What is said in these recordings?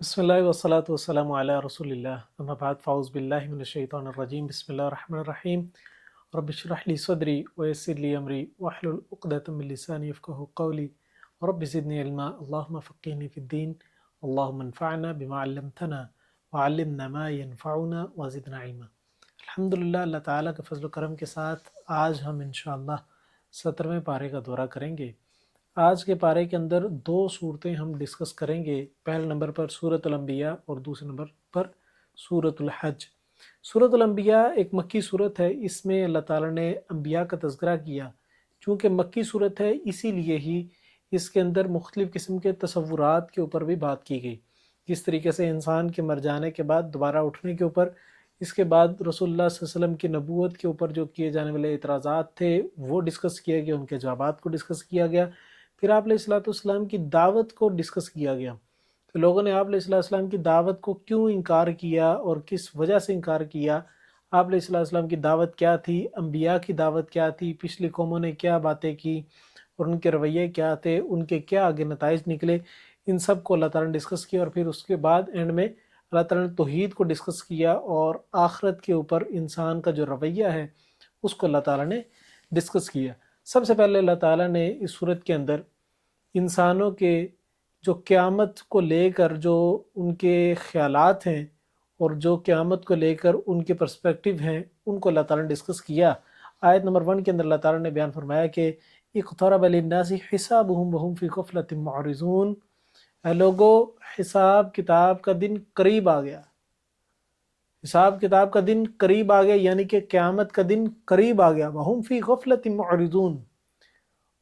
بسم اللہ والصلاة والسلام علی رسول اللہ اما بعد فاعوذ باللہ من الشیطان الرجیم بسم اللہ الرحمن الرحیم رب اشرح لی صدری ویسر لی امری واحلل عقدۃ من لسانی یفقهوا قولی رب زدنی علما اللہم فقہنی فی الدین اللہم انفعنا بما علمتنا وعلمنا ما ينفعنا وزدنا علما۔ الحمدللہ، اللہ تعالیٰ کے فضل و کرم کے ساتھ آج ہم انشاءاللہ 17ویں پارے کا دورہ کریں گے۔ آج کے پارے کے اندر دو صورتیں ہم ڈسکس کریں گے، پہلے نمبر پر سورۃ الانبیاء اور دوسرے نمبر پر سورۃ الحج۔ سورۃ الانبیاء ایک مکی صورت ہے، اس میں اللہ تعالیٰ نے انبیاء کا تذکرہ کیا۔ چونکہ مکی صورت ہے اسی لیے ہی اس کے اندر مختلف قسم کے تصورات کے اوپر بھی بات کی گئی، جس طریقے سے انسان کے مر جانے کے بعد دوبارہ اٹھنے کے اوپر، اس کے بعد رسول اللہ صلی اللہ علیہ وسلم کی نبوت کے اوپر جو کیے جانے والے اعتراضات تھے وہ ڈسکس کیا گیا، ان کے جوابات کو ڈسکس کیا گیا۔ پھر آپ علیہ السلام کی دعوت کو ڈسکس کیا گیا کہ لوگوں نے آپ علیہ السلام کی دعوت کو کیوں انکار کیا اور کس وجہ سے انکار کیا، آپ علیہ السلام کی دعوت کیا تھی، انبیاء کی دعوت کیا تھی، پچھلی قوموں نے کیا باتیں کی اور ان کے رویے کیا تھے، ان کے کیا آگے نتائج نکلے، ان سب کو اللہ تعالیٰ نے ڈسکس کیا۔ اور پھر اس کے بعد اینڈ میں اللہ تعالیٰ نے توحید کو ڈسکس کیا اور آخرت کے اوپر انسان کا جو رویہ ہے اس کو اللہ تعالیٰ نے ڈسکس کیا۔ سب سے پہلے اللہ تعالیٰ نے اس صورت کے اندر انسانوں کے جو قیامت کو لے کر جو ان کے خیالات ہیں اور جو قیامت کو لے کر ان کے پرسپیکٹیو ہیں ان کو اللہ تعالیٰ نے ڈسکس کیا۔ آیت نمبر 1 کے اندر اللہ تعالیٰ نے بیان فرمایا کہ اقترب للناس حسابهم وهم فی غفلۃ معرضون، اے لوگو حساب کتاب کا دن قریب آ گیا، حساب کتاب کا دن قریب آ گیا، یعنی کہ قیامت کا دن قریب آ گیا۔ وهم فی غفلۃ معرضون،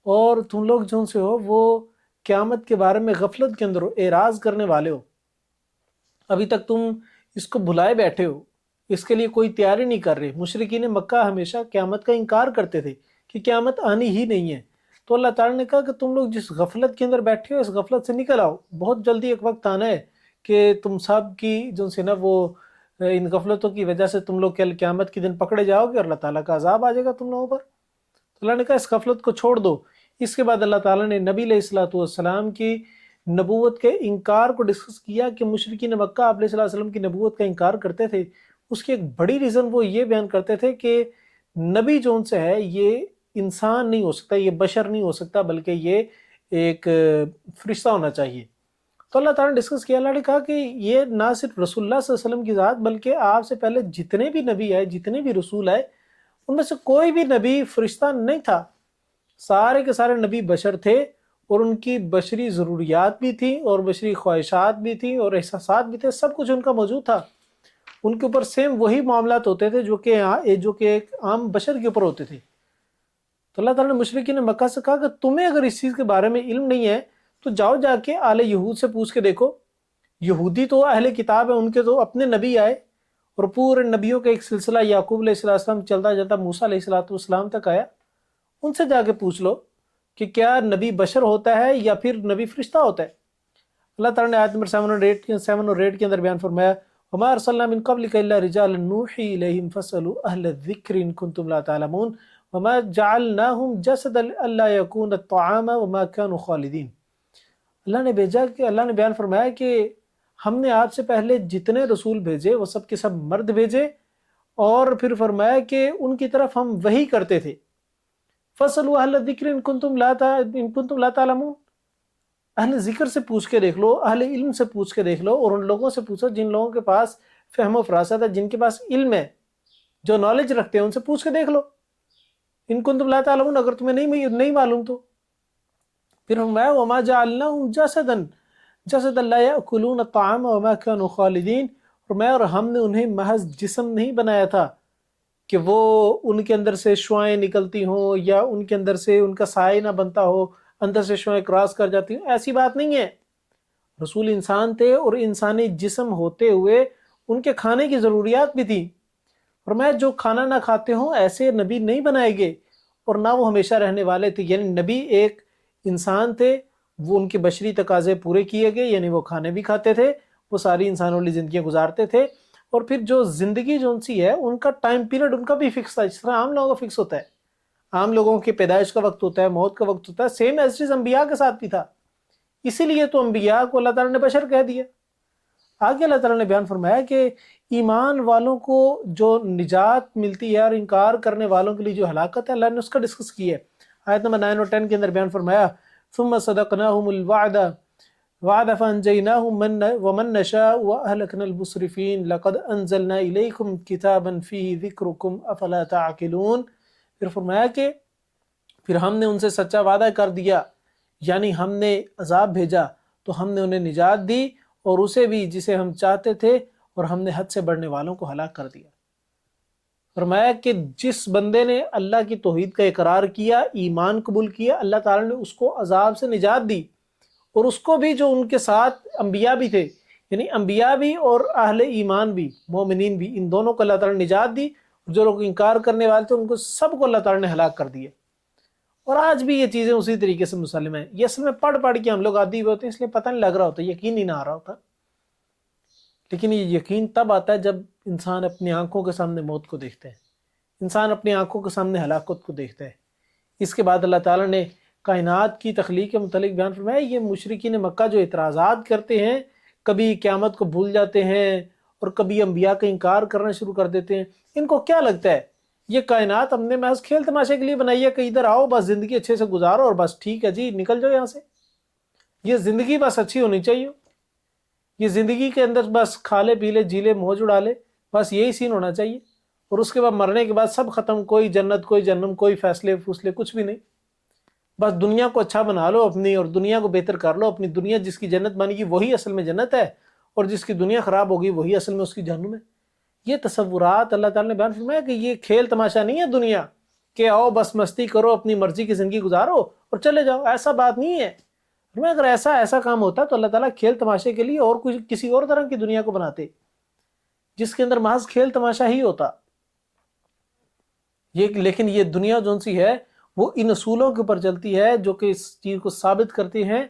اور تم لوگ جو سے ہو وہ قیامت کے بارے میں غفلت کے اندر ہو، اعراض کرنے والے ہو، ابھی تک تم اس کو بھلائے بیٹھے ہو، اس کے لیے کوئی تیاری نہیں کر رہے۔ مشرکین مکہ ہمیشہ قیامت کا انکار کرتے تھے کہ قیامت آنی ہی نہیں ہے، تو اللہ تعالیٰ نے کہا کہ تم لوگ جس غفلت کے اندر بیٹھے ہو اس غفلت سے نکل آؤ، بہت جلدی ایک وقت آنا ہے کہ تم سب کی جو سے نا وہ ان غفلتوں کی وجہ سے تم لوگ قیامت کے دن پکڑے جاؤ گے اور اللہ تعالیٰ کا عذاب آ جائے گا تم لوگوں پر۔ تو اللہ نے کہا اس غفلت کو چھوڑ دو۔ اس کے بعد اللہ تعالیٰ نے نبی علیہ السلام کی نبوت کے انکار کو ڈسکس کیا کہ مشرکین مکہ آپ علیہ السلام کی نبوت کا انکار کرتے تھے۔ اس کی ایک بڑی ریزن وہ یہ بیان کرتے تھے کہ نبی جون سے ہے یہ انسان نہیں ہو سکتا، یہ بشر نہیں ہو سکتا، بلکہ یہ ایک فرشتہ ہونا چاہیے۔ تو اللہ تعالیٰ نے ڈسکس کیا، اللہ نے کہا کہ یہ نہ صرف رسول اللہ صلی اللہ علیہ وسلم کی ذات بلکہ آپ سے پہلے جتنے بھی نبی آئے، جتنے بھی رسول آئے، ان میں سے کوئی بھی نبی فرشتہ نہیں تھا، سارے کے سارے نبی بشر تھے اور ان کی بشری ضروریات بھی تھیں اور بشری خواہشات بھی تھیں اور احساسات بھی تھے، سب کچھ ان کا موجود تھا۔ ان کے اوپر سیم وہی معاملات ہوتے تھے جو کہ ایک عام بشر کے اوپر ہوتے تھے۔ تو اللہ تعالیٰ نے مشرکین مکہ سے کہا کہ تمہیں اگر اس چیز کے بارے میں علم نہیں ہے تو جاؤ جا کے اہل یہود سے پوچھ کے دیکھو، یہودی تو اہل کتاب ہے، ان کے تو اپنے نبی آئے اور پورے نبیوں کا ایک سلسلہ یعقوب علیہ السلام چلتا جاتا موسیٰ علیہ السلام تک آیا، ان سے جا کے پوچھ لو کہ کیا نبی بشر ہوتا ہے یا پھر نبی فرشتہ ہوتا ہے۔ اللہ تعالیٰ نے آیت نمبر 7 اور 8 کے اندر بیان فرمایا وَمَا أَرْسَلْنَا مِن قَبْلِكَ إِلَّا رِجَالًا نُوحِي إِلَيْهِمْ فَاسْأَلُوا أَهْلَ الذِّكْرِ إِن كُنتُمْ لَا تَعْلَمُونَ وَمَا جَعَلْنَاهُمْ جَسَدًا أَلَّا يَكُونَ الطَّعَامَ وَمَا كَانُوا خَالِدِينَ۔ اللہ نے بھیجا کہ اللہ نے بیان فرمایا کہ ہم نے آپ سے پہلے جتنے رسول بھیجے وہ سب کے سب مرد بھیجے، اور پھر فرمایا کہ ان کی طرف ہم وحی کرتے تھے۔ فَاسْأَلُوا أَهْلَ الذِّكْرِ إِن كُنتُمْ لَا تَعْلَمُونَ، اہل ذکر سے پوچھ کے دیکھ لو، اہل علم سے پوچھ کے دیکھ لو، اور ان لوگوں سے پوچھو جن لوگوں کے پاس فہم و فراست ہے، جن کے پاس علم ہے، جو نالج رکھتے ہیں، ان سے پوچھ کے دیکھ لو۔ ان کنتم لا تعلمون، اگر تمہیں نہیں معلوم تو۔ پھر فرمایا وما جعلناہم جسدا لا یاکلون الطعام وما كانوا خالدین، فرمایا اور ہم نے انہیں محض جسم نہیں بنایا تھا کہ وہ ان کے اندر سے شعائیں نکلتی ہوں یا ان کے اندر سے ان کا سائے نہ بنتا ہو، اندر سے شعائیں کراس کر جاتی ہوں، ایسی بات نہیں ہے۔ رسول انسان تھے اور انسانی جسم ہوتے ہوئے ان کے کھانے کی ضروریات بھی تھی، فرمایا جو کھانا نہ کھاتے ہوں ایسے نبی نہیں بنائے گے، اور نہ وہ ہمیشہ رہنے والے تھے، یعنی نبی ایک انسان تھے، وہ ان کے بشری تقاضے پورے کیے گئے، یعنی وہ کھانے بھی کھاتے تھے، وہ ساری انسانوں والی زندگیاں گزارتے تھے، اور پھر جو زندگی جو ان سی ہے ان کا ٹائم پیریڈ ان کا بھی فکس تھا، جس طرح عام لوگوں کا فکس ہوتا ہے، عام لوگوں کی پیدائش کا وقت ہوتا ہے، موت کا وقت ہوتا ہے، سیم ایز انبیاء کے ساتھ بھی تھا۔ اسی لیے تو انبیاء کو اللہ تعالیٰ نے بشر کہہ دیا۔ آگے اللہ تعالیٰ نے بیان فرمایا کہ ایمان والوں کو جو نجات ملتی ہے اور انکار کرنے والوں کے لیے جو ہلاکت ہے، اللہ نے اس کا ڈسکس کیا ہے۔ آیت نمبر 9 اور 10 کے اندر بیان فرمایا ثم صدقناهم الوعد فأنجيناهم ومن نشاء وأهلكنا المسرفين لقد أنزلنا إليكم كتابا فيه ذكركم أفلا تعقلون۔ پھر فرمایا کہ پھر ہم نے ان سے سچا وعدہ کر دیا، یعنی ہم نے عذاب بھیجا تو ہم نے انہیں نجات دی اور اسے بھی جسے ہم چاہتے تھے، اور ہم نے حد سے بڑھنے والوں کو ہلاک کر دیا۔ فرمایا کہ جس بندے نے اللہ کی توحید کا اقرار کیا، ایمان قبول کیا، اللہ تعالیٰ نے اس کو عذاب سے نجات دی، اور اس کو بھی جو ان کے ساتھ انبیاء بھی تھے، یعنی انبیاء بھی اور اہل ایمان بھی، مومنین بھی، ان دونوں کو اللہ تعالیٰ نے نجات دی، اور جو لوگ انکار کرنے والے تھے ان کو سب کو اللہ تعالیٰ نے ہلاک کر دیا۔ اور آج بھی یہ چیزیں اسی طریقے سے مسلم ہیں۔ یہ اصل میں پڑھ کے ہم لوگ عادی ہوتے ہیں، اس لیے پتہ نہیں لگ رہا ہوتا، یقین ہی نہ آ رہا ہوتا، لیکن یہ یقین تب آتا ہے جب انسان اپنی آنکھوں کے سامنے موت کو دیکھتے ہیں، انسان اپنی آنکھوں کے سامنے ہلاکت کو دیکھتا ہے۔ اس کے بعد اللہ تعالیٰ نے کائنات کی تخلیق کے متعلق بیان فرمایا، یہ مشرکین مکہ جو اعتراضات کرتے ہیں، کبھی قیامت کو بھول جاتے ہیں اور کبھی انبیاء کا انکار کرنا شروع کر دیتے ہیں، ان کو کیا لگتا ہے یہ کائنات ہم نے محض کھیل تماشے کے لیے بنائی ہے کہ ادھر آؤ بس زندگی اچھے سے گزارو اور بس ٹھیک ہے جی نکل جاؤ یہاں سے، یہ زندگی بس اچھی ہونی چاہیے، یہ زندگی کے اندر بس کھا لے پی لے جی لے موج اڑا لے، بس یہی سین ہونا چاہیے، اور اس کے بعد مرنے کے بعد سب ختم، کوئی جنت کوئی جہنم، کوئی فیصلے فوصلے کچھ بھی نہیں، بس دنیا کو اچھا بنا لو اپنی اور دنیا کو بہتر کر لو اپنی، دنیا جس کی جنت بنے گی وہی اصل میں جنت ہے، اور جس کی دنیا خراب ہوگی وہی اصل میں اس کی جہنم ہے۔ یہ تصورات اللہ تعالیٰ نے بیان فرمایا کہ یہ کھیل تماشا نہیں ہے دنیا کہ آؤ بس مستی کرو اپنی مرضی کی زندگی گزارو اور چلے جاؤ، ایسا بات نہیں ہے۔ اگر ایسا کام ہوتا تو اللہ تعالیٰ کھیل تماشے کے لیے اور کسی اور طرح کی دنیا کو بناتے جس کے اندر محض کھیل تماشا ہی ہوتا، لیکن یہ دنیا جون سی ہے وہ ان اصولوں کے اوپر چلتی ہے جو کہ اس چیز کو ثابت کرتی ہیں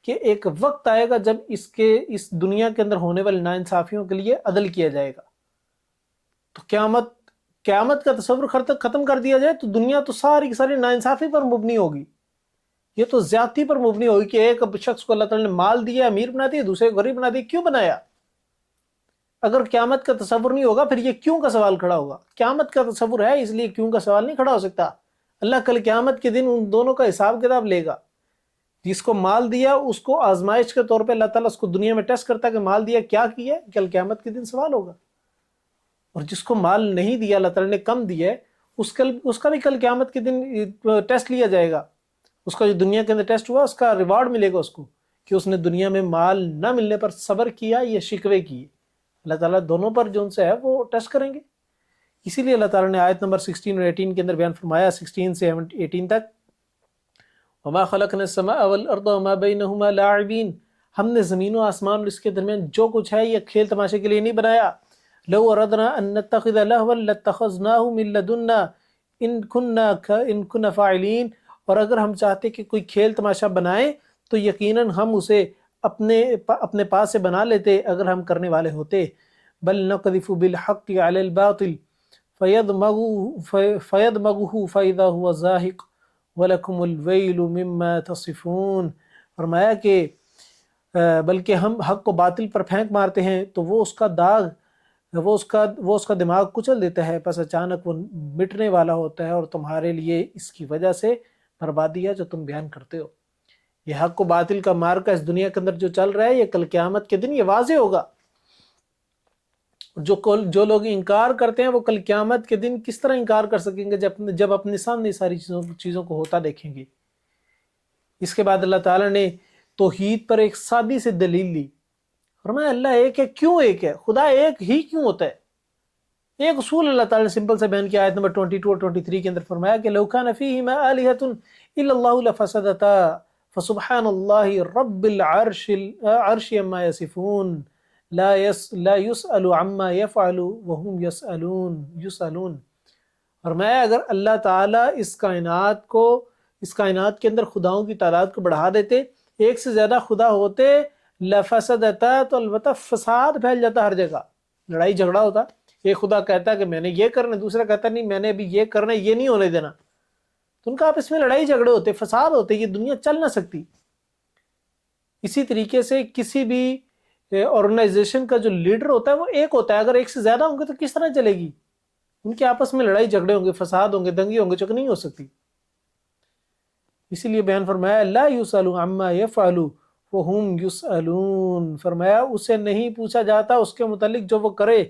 کہ ایک وقت آئے گا جب اس دنیا کے اندر ہونے والی ناانصافیوں کے لیے عدل کیا جائے گا، تو قیامت کا تصور ختم کر دیا جائے تو دنیا تو ساری کی ساری ناانصافی پر مبنی ہوگی، یہ تو زیادتی پر مبنی ہوگی کہ ایک شخص کو اللہ تعالیٰ نے مال دیا امیر بنا دیا، دوسرے کو غریب بنا دیا، کیوں بنایا؟ اگر قیامت کا تصور نہیں ہوگا پھر یہ کیوں کا سوال کھڑا ہوگا؟ قیامت کا تصور ہے اس لیے کیوں کا سوال نہیں کھڑا ہو سکتا۔ اللہ کل قیامت کے دن ان دونوں کا حساب کتاب لے گا، جس کو مال دیا اس کو آزمائش کے طور پہ اللہ تعالیٰ اس کو دنیا میں ٹیسٹ کرتا ہے کہ مال دیا کیا کیا، کل قیامت کے دن سوال ہوگا، اور جس کو مال نہیں دیا اللہ تعالیٰ نے کم دیا ہے اس کا بھی کل قیامت کے دن ٹیسٹ لیا جائے گا، اس کا جو دنیا کے اندر ٹیسٹ ہوا اس کا ریوارڈ ملے گا اس کو کہ اس نے دنیا میں مال نہ ملنے پر صبر کیا یا شکوے کیے، اللہ تعالیٰ دونوں پر جو ان سے ہے وہ ٹیسٹ کریں گے۔ اسی لیے اللہ تعالیٰ نے آیت نمبر 16 اور 18 کے اندر بیان فرمایا، 16 سے 18 تک، وَمَا خَلَقْنَا السَّمَاءَ وَالْأَرْضَ وَمَا بَيْنَهُمَا لَاعِبِينَ، ہم نے زمین و آسمان اور اس کے درمیان جو کچھ ہے یہ کھیل تماشے کے لیے نہیں بنایا، لَوْ أَرَدْنَا أَن نَتَّخِذَ لَهْوًا لَاتَّخَذْنَاهُ مِن لَّدُنَّا إِن كُنَّا فَاعِلِينَ، اور اگر ہم چاہتے کہ کوئی کھیل تماشا بنائیں تو یقیناً ہم اسے اپنے پاس سے بنا لیتے اگر ہم کرنے والے ہوتے، بل نقذف بالحق علی الباطل فیدمغه فاذا هو زاهق ولکم الویل مما تصفون، فرمایا کہ بلکہ ہم حق کو باطل پر پھینک مارتے ہیں تو وہ اس کا داغ وہ اس کا دماغ کچل دیتا ہے، پس اچانک وہ مٹنے والا ہوتا ہے، اور تمہارے لیے اس کی وجہ سے بربادی ہے جو تم بیان کرتے ہو۔ یہ حق و باطل کا مارکا اس دنیا کے اندر جو چل رہا ہے یہ کل قیامت کے دن یہ واضح ہوگا، جو لوگ انکار کرتے ہیں وہ کل قیامت کے دن کس طرح انکار کر سکیں گے جب اپنے سامنے ساری چیزوں کو ہوتا دیکھیں گے۔ اس کے بعد اللہ تعالیٰ نے توحید پر ایک سادی سے دلیل لی، فرمایا اللہ ایک ہے، کیوں ایک ہے؟ خدا ایک ہی کیوں ہوتا ہے؟ ایک اصول اللہ تعالیٰ نے سمپل سے بیان کیا، آیت نمبر 22 اور 23 کے اندر فرمایا کہ لو کان فیہما آلہۃ الا اللہ لفسدتا فسبحان اللہ رب العرش عما یصفون لا يسأل عما يفعل وهم يسألون۔ فرمایا اگر اللہ تعالیٰ اس کائنات کے اندر خداؤں کی تعداد کو بڑھا دیتے، ایک سے زیادہ خدا ہوتے، لفسدتا تو البتہ فساد پھیل جاتا، ہر جگہ لڑائی جھگڑا ہوتا، ایک خدا کہتا ہے کہ میں نے یہ کرنا، دوسرا کہتا نہیں میں نے ابھی یہ کرنا، یہ نہیں ہونے دینا، تو ان کا آپس میں لڑائی جھگڑے ہوتے، فساد ہوتے، یہ دنیا چل نہ سکتی۔ اسی طریقے سے کسی بھی آرگنائزیشن کا جو لیڈر ہوتا ہے وہ ایک ہوتا ہے، اگر ایک سے زیادہ ہوں گے تو کس طرح چلے گی؟ ان کے آپس میں لڑائی جھگڑے ہوں گے، فساد ہوں گے، دنگے ہوں گے، چک نہیں ہو سکتی۔ اسی لیے بیان فرمایا لا یسأل عما یفعل وهم یسألون، فرمایا اسے نہیں پوچھا جاتا اس کے متعلق جو وہ کرے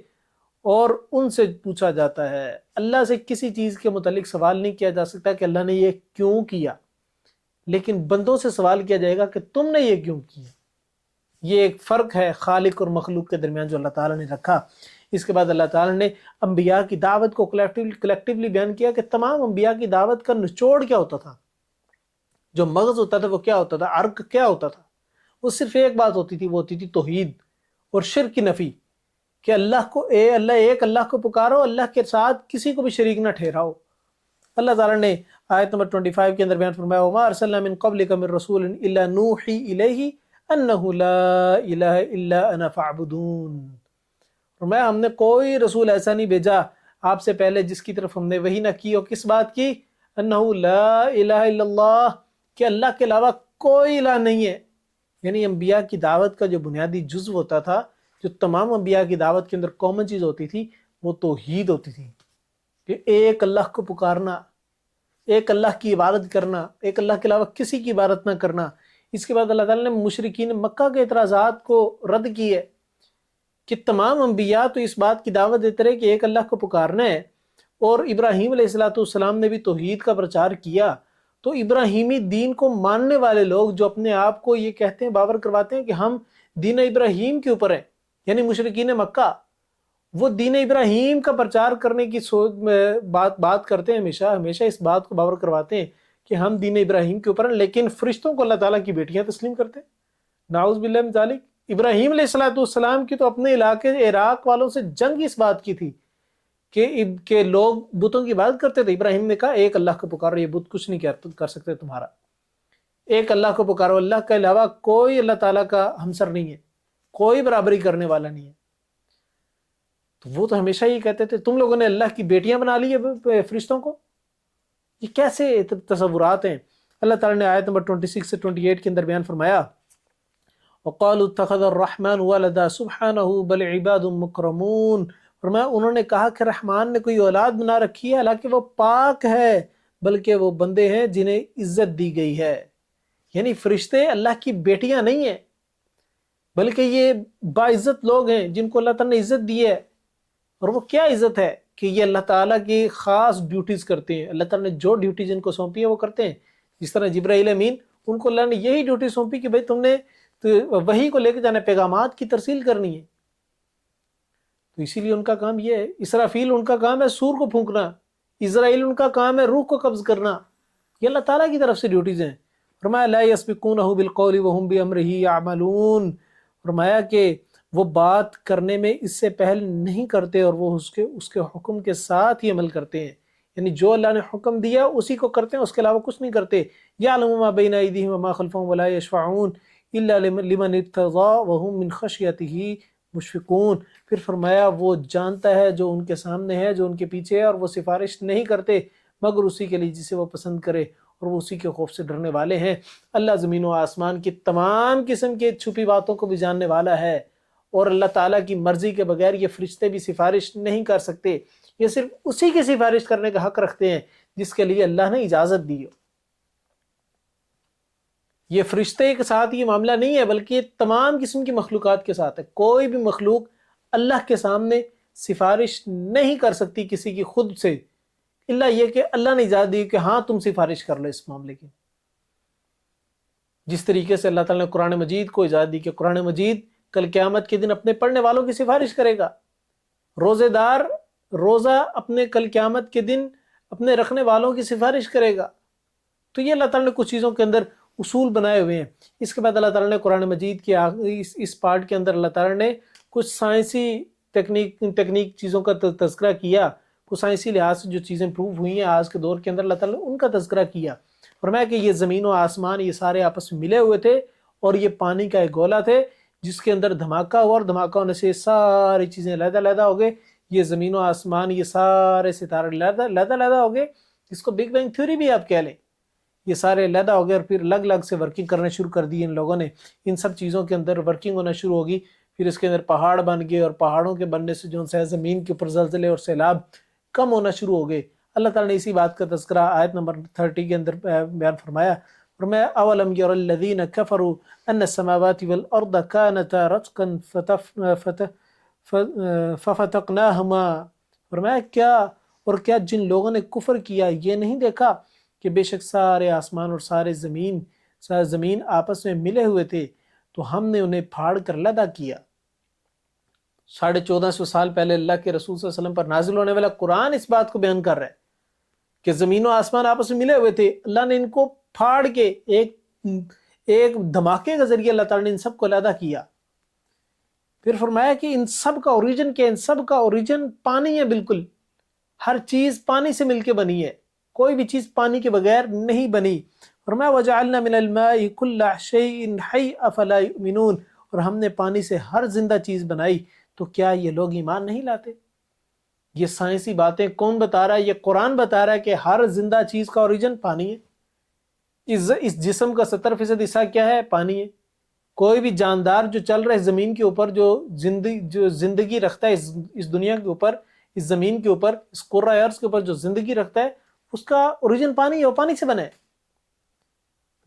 اور ان سے پوچھا جاتا ہے۔ اللہ سے کسی چیز کے متعلق سوال نہیں کیا جا سکتا کہ اللہ نے یہ کیوں کیا، لیکن بندوں سے سوال کیا جائے گا کہ تم نے یہ کیوں کیا۔ یہ ایک فرق ہے خالق اور مخلوق کے درمیان جو اللہ تعالیٰ نے رکھا۔ اس کے بعد اللہ تعالیٰ نے انبیاء کی دعوت کو کلیکٹیولی بیان کیا کہ تمام انبیاء کی دعوت کا نچوڑ کیا ہوتا تھا، جو مغز ہوتا تھا وہ کیا ہوتا تھا، عرق کیا ہوتا تھا، وہ صرف ایک بات ہوتی تھی، وہ ہوتی تھی توحید اور شرک کی نفی، کہ اللہ کو ایک اللہ کو پکارو، اللہ کے ساتھ کسی کو بھی شریک نہ ٹھہراؤ۔ اللہ تعالیٰ نے آیت نمبر 25 کے اندر بیان فرمایا وَمَا أَرْسَلْنَا مِن قَبْلِكَ مِن رَسُولٍ إِلَّا نُوحِي إِلَيْهِ أَنَّهُ لَا إِلَهَ إِلَّا أَنَا فَاعْبُدُونِ، فرمایا ہم نے کوئی رسول ایسا نہیں بھیجا آپ سے پہلے جس کی طرف ہم نے وحی نہ کی، اور کس بات کی؟ أَنَّهُ لَا إِلَهَ إِلَّا اللَّهِ، کہ اللہ کے علاوہ کوئی الہ نہیں ہے۔ یعنی انبیاء کی دعوت کا جو بنیادی جزو ہوتا تھا، جو تمام انبیاء کی دعوت کے اندر کامن چیز ہوتی تھی، وہ توحید ہوتی تھی، کہ ایک اللہ کو پکارنا، ایک اللہ کی عبادت کرنا، ایک اللہ کے علاوہ کسی کی عبادت نہ کرنا۔ اس کے بعد اللہ تعالیٰ نے مشرکین مکہ کے اعتراضات کو رد کی ہے کہ تمام انبیاء تو اس بات کی دعوت دیتے رہے کہ ایک اللہ کو پکارنا ہے، اور ابراہیم علیہ السلام نے بھی توحید کا پرچار کیا، تو ابراہیمی دین کو ماننے والے لوگ جو اپنے آپ کو یہ کہتے ہیں، باور کرواتے ہیں کہ ہم دین ابراہیم کے اوپر ہیں، یعنی مشرکین مکہ، وہ دین ابراہیم کا پرچار کرنے کی بات کرتے ہیں، ہمیشہ اس بات کو باور کرواتے ہیں کہ ہم دین ابراہیم کے اوپر ہیں، لیکن فرشتوں کو اللہ تعالیٰ کی بیٹیاں تسلیم کرتے ہیں۔ نعوذ باللہ من ذالک۔ ابراہیم علیہ السلام کی تو اپنے علاقے عراق والوں سے جنگ اس بات کی تھی کہ لوگ بتوں کی عبادت کرتے تھے۔ ابراہیم نے کہا ایک اللہ کو پکارو، یہ بت کچھ نہیں کر سکتے تمہارا، ایک اللہ کو پکارو، اللہ کے علاوہ کوئی اللہ تعالیٰ کا ہمسر نہیں ہے، کوئی برابری کرنے والا نہیں ہے۔ تو وہ تو ہمیشہ یہ کہتے تھے تم لوگوں نے اللہ کی بیٹیاں بنا لی ہے فرشتوں کو، یہ کیسے تصورات ہیں؟ اللہ تعالیٰ نے آیت نمبر 26 سے 28 کے اندر بیان فرمایا وَقَالُوا اتَّخَذَ الرَّحْمَنُ وَلَدًا سُبْحَانَهُ بَلْ عِبَادٌ مُكْرَمُونَ، فرمایا انہوں نے کہا کہ رحمان نے کوئی اولاد بنا رکھی ہے، حالانکہ وہ پاک ہے، بلکہ وہ بندے ہیں جنہیں عزت دی گئی ہے۔ یعنی فرشتے اللہ کی بیٹیاں نہیں ہیں، بلکہ یہ باعزت لوگ ہیں جن کو اللہ تعالیٰ نے عزت دی ہے۔ اور وہ کیا عزت ہے؟ کہ یہ اللہ تعالیٰ کی خاص ڈیوٹیز کرتے ہیں، اللہ تعالیٰ نے جو ڈیوٹیز ان کو سونپی ہے وہ کرتے ہیں۔ جس طرح جبرائیل امین، ان کو اللہ نے یہی ڈیوٹی سونپی کہ بھئی تم نے وحی کو لے کے جانا، پیغامات کی ترسیل کرنی ہے، تو اسی لیے ان کا کام یہ ہے۔ اسرافیل ان کا کام ہے سور کو پھونکنا، اسرائیل ان کا کام ہے روح کو قبض کرنا، یہ اللہ تعالیٰ کی طرف سے ڈیوٹیز ہیں۔ فرمایا لا یسبقونہ بالقول وہم بامرہ یعملون، فرمایا کہ وہ بات کرنے میں اس سے پہل نہیں کرتے اور وہ اس کے حکم کے ساتھ ہی عمل کرتے ہیں، یعنی جو اللہ نے حکم دیا اسی کو کرتے ہیں، اس کے علاوہ کچھ نہیں کرتے۔ یعلم ما بین ایدیہم وما خلفہم ولا یشفعون الا لمن ارتضی وهم من خشیتہ مشفقون، پھر فرمایا وہ جانتا ہے جو ان کے سامنے ہے، جو ان کے پیچھے ہے، اور وہ سفارش نہیں کرتے مگر اسی کے لیے جسے وہ پسند کرے، اور وہ اسی کے خوف سے ڈرنے والے ہیں۔ اللہ زمین و آسمان کی تمام قسم کے چھپی باتوں کو بھی جاننے والا ہے، اور اللہ تعالیٰ کی مرضی کے بغیر یہ فرشتے بھی سفارش نہیں کر سکتے، یہ صرف اسی کی سفارش کرنے کا حق رکھتے ہیں جس کے لیے اللہ نے اجازت دی ہو۔ یہ فرشتے کے ساتھ یہ معاملہ نہیں ہے، بلکہ یہ تمام قسم کی مخلوقات کے ساتھ ہے۔ کوئی بھی مخلوق اللہ کے سامنے سفارش نہیں کر سکتی کسی کی خود سے، الا یہ کہ اللہ نے اجازت دی کہ ہاں تم سفارش کر لو اس معاملے کی۔ جس طریقے سے اللہ تعالیٰ نے قرآن مجید کو اجازت دی کہ قرآن مجید کل قیامت کے دن اپنے پڑھنے والوں کی سفارش کرے گا، روزے دار روزہ اپنے کل قیامت کے دن اپنے رکھنے والوں کی سفارش کرے گا۔ تو یہ اللہ تعالیٰ نے کچھ چیزوں کے اندر اصول بنائے ہوئے ہیں۔ اس کے بعد اللہ تعالیٰ نے قرآن مجید کی اس پارٹ کے اندر اللہ تعالیٰ نے کچھ سائنسی ٹیکنیک چیزوں کا تذکرہ کیا، کچھ سائنسی لحاظ سے جو چیزیں پروو ہوئی ہیں آج کے دور کے اندر، اللہ تعالیٰ نے ان کا تذکرہ کیا۔ فرمایا کہ یہ زمین و آسمان یہ سارے آپس میں ملے ہوئے تھے، اور یہ پانی کا ایک گولا تھے جس کے اندر دھماکہ ہوا، اور دھماکہ ہونے سے ساری چیزیں علیحدہ ہو گئے، یہ زمین و آسمان یہ سارے ستارے علیحدہ ہو گئے، جس کو بگ بینگ تھیوری بھی آپ کہہ لیں، یہ سارے علیحدہ ہو گئے، اور پھر الگ الگ سے ورکنگ کرنا شروع کر دی ان لوگوں نے، ان سب چیزوں کے اندر ورکنگ ہونا شروع ہوگی، پھر اس کے اندر پہاڑ بن گئے، اور پہاڑوں کے بننے سے جو ہے زمین کے اوپر زلزلے اور سیلاب کم ہونا شروع ہو گئے۔ اللہ تعالیٰ نے اسی بات کا تذکرہ آیت نمبر 30 کے اندر بیان فرمایا، اولم یر الذین کفروا ان السماوات والارض کانتا رتقا ففتقناہما، فرمایا کیا جن لوگوں نے کفر کیا یہ نہیں دیکھا کہ بے شک سارے آسمان اور سارے زمین آپس میں ملے ہوئے تھے تو ہم نے انہیں پھاڑ کر لدا کیا۔ 1450 سال پہلے اللہ کے رسول صلی اللہ علیہ وسلم پر نازل ہونے والا قرآن اس بات کو بیان کر رہا ہے کہ زمین و آسمان آپس میں ملے ہوئے تھے، اللہ نے ان کو پھاڑ کے ایک دھماکے کے ذریعے اللہ تعالیٰ نے ان سب کو علیحدہ کیا۔ پھر فرمایا کہ ان سب کا اوریجن کیا؟ ان سب کا اوریجن پانی ہے، بالکل ہر چیز پانی سے مل کے بنی ہے، کوئی بھی چیز پانی کے بغیر نہیں بنی۔ فرمایا وَجَعَلْنَا مِنَ الْمَاءِ كُلَّ شَيْءٍ حَيٍّ أَفَلَا يُؤْمِنُونَ، اور ہم نے پانی سے ہر زندہ چیز بنائی، تو کیا یہ لوگ ایمان نہیں لاتے؟ یہ سائنسی باتیں کون بتا رہا ہے؟ یہ قرآن بتا رہا ہے کہ ہر زندہ چیز کا اوریجن پانی ہے۔ اس جسم کا 70% حصہ کیا ہے؟ پانی ہے۔ کوئی بھی جاندار جو چل رہا ہے زمین کے اوپر، جو زندگی رکھتا ہے اس دنیا کے اوپر، اس زمین کے اوپر، اس کرۂ ارض کے اوپر جو زندگی رکھتا ہے، اس کا اوریجن پانی ہے، وہ پانی سے بنا ہے۔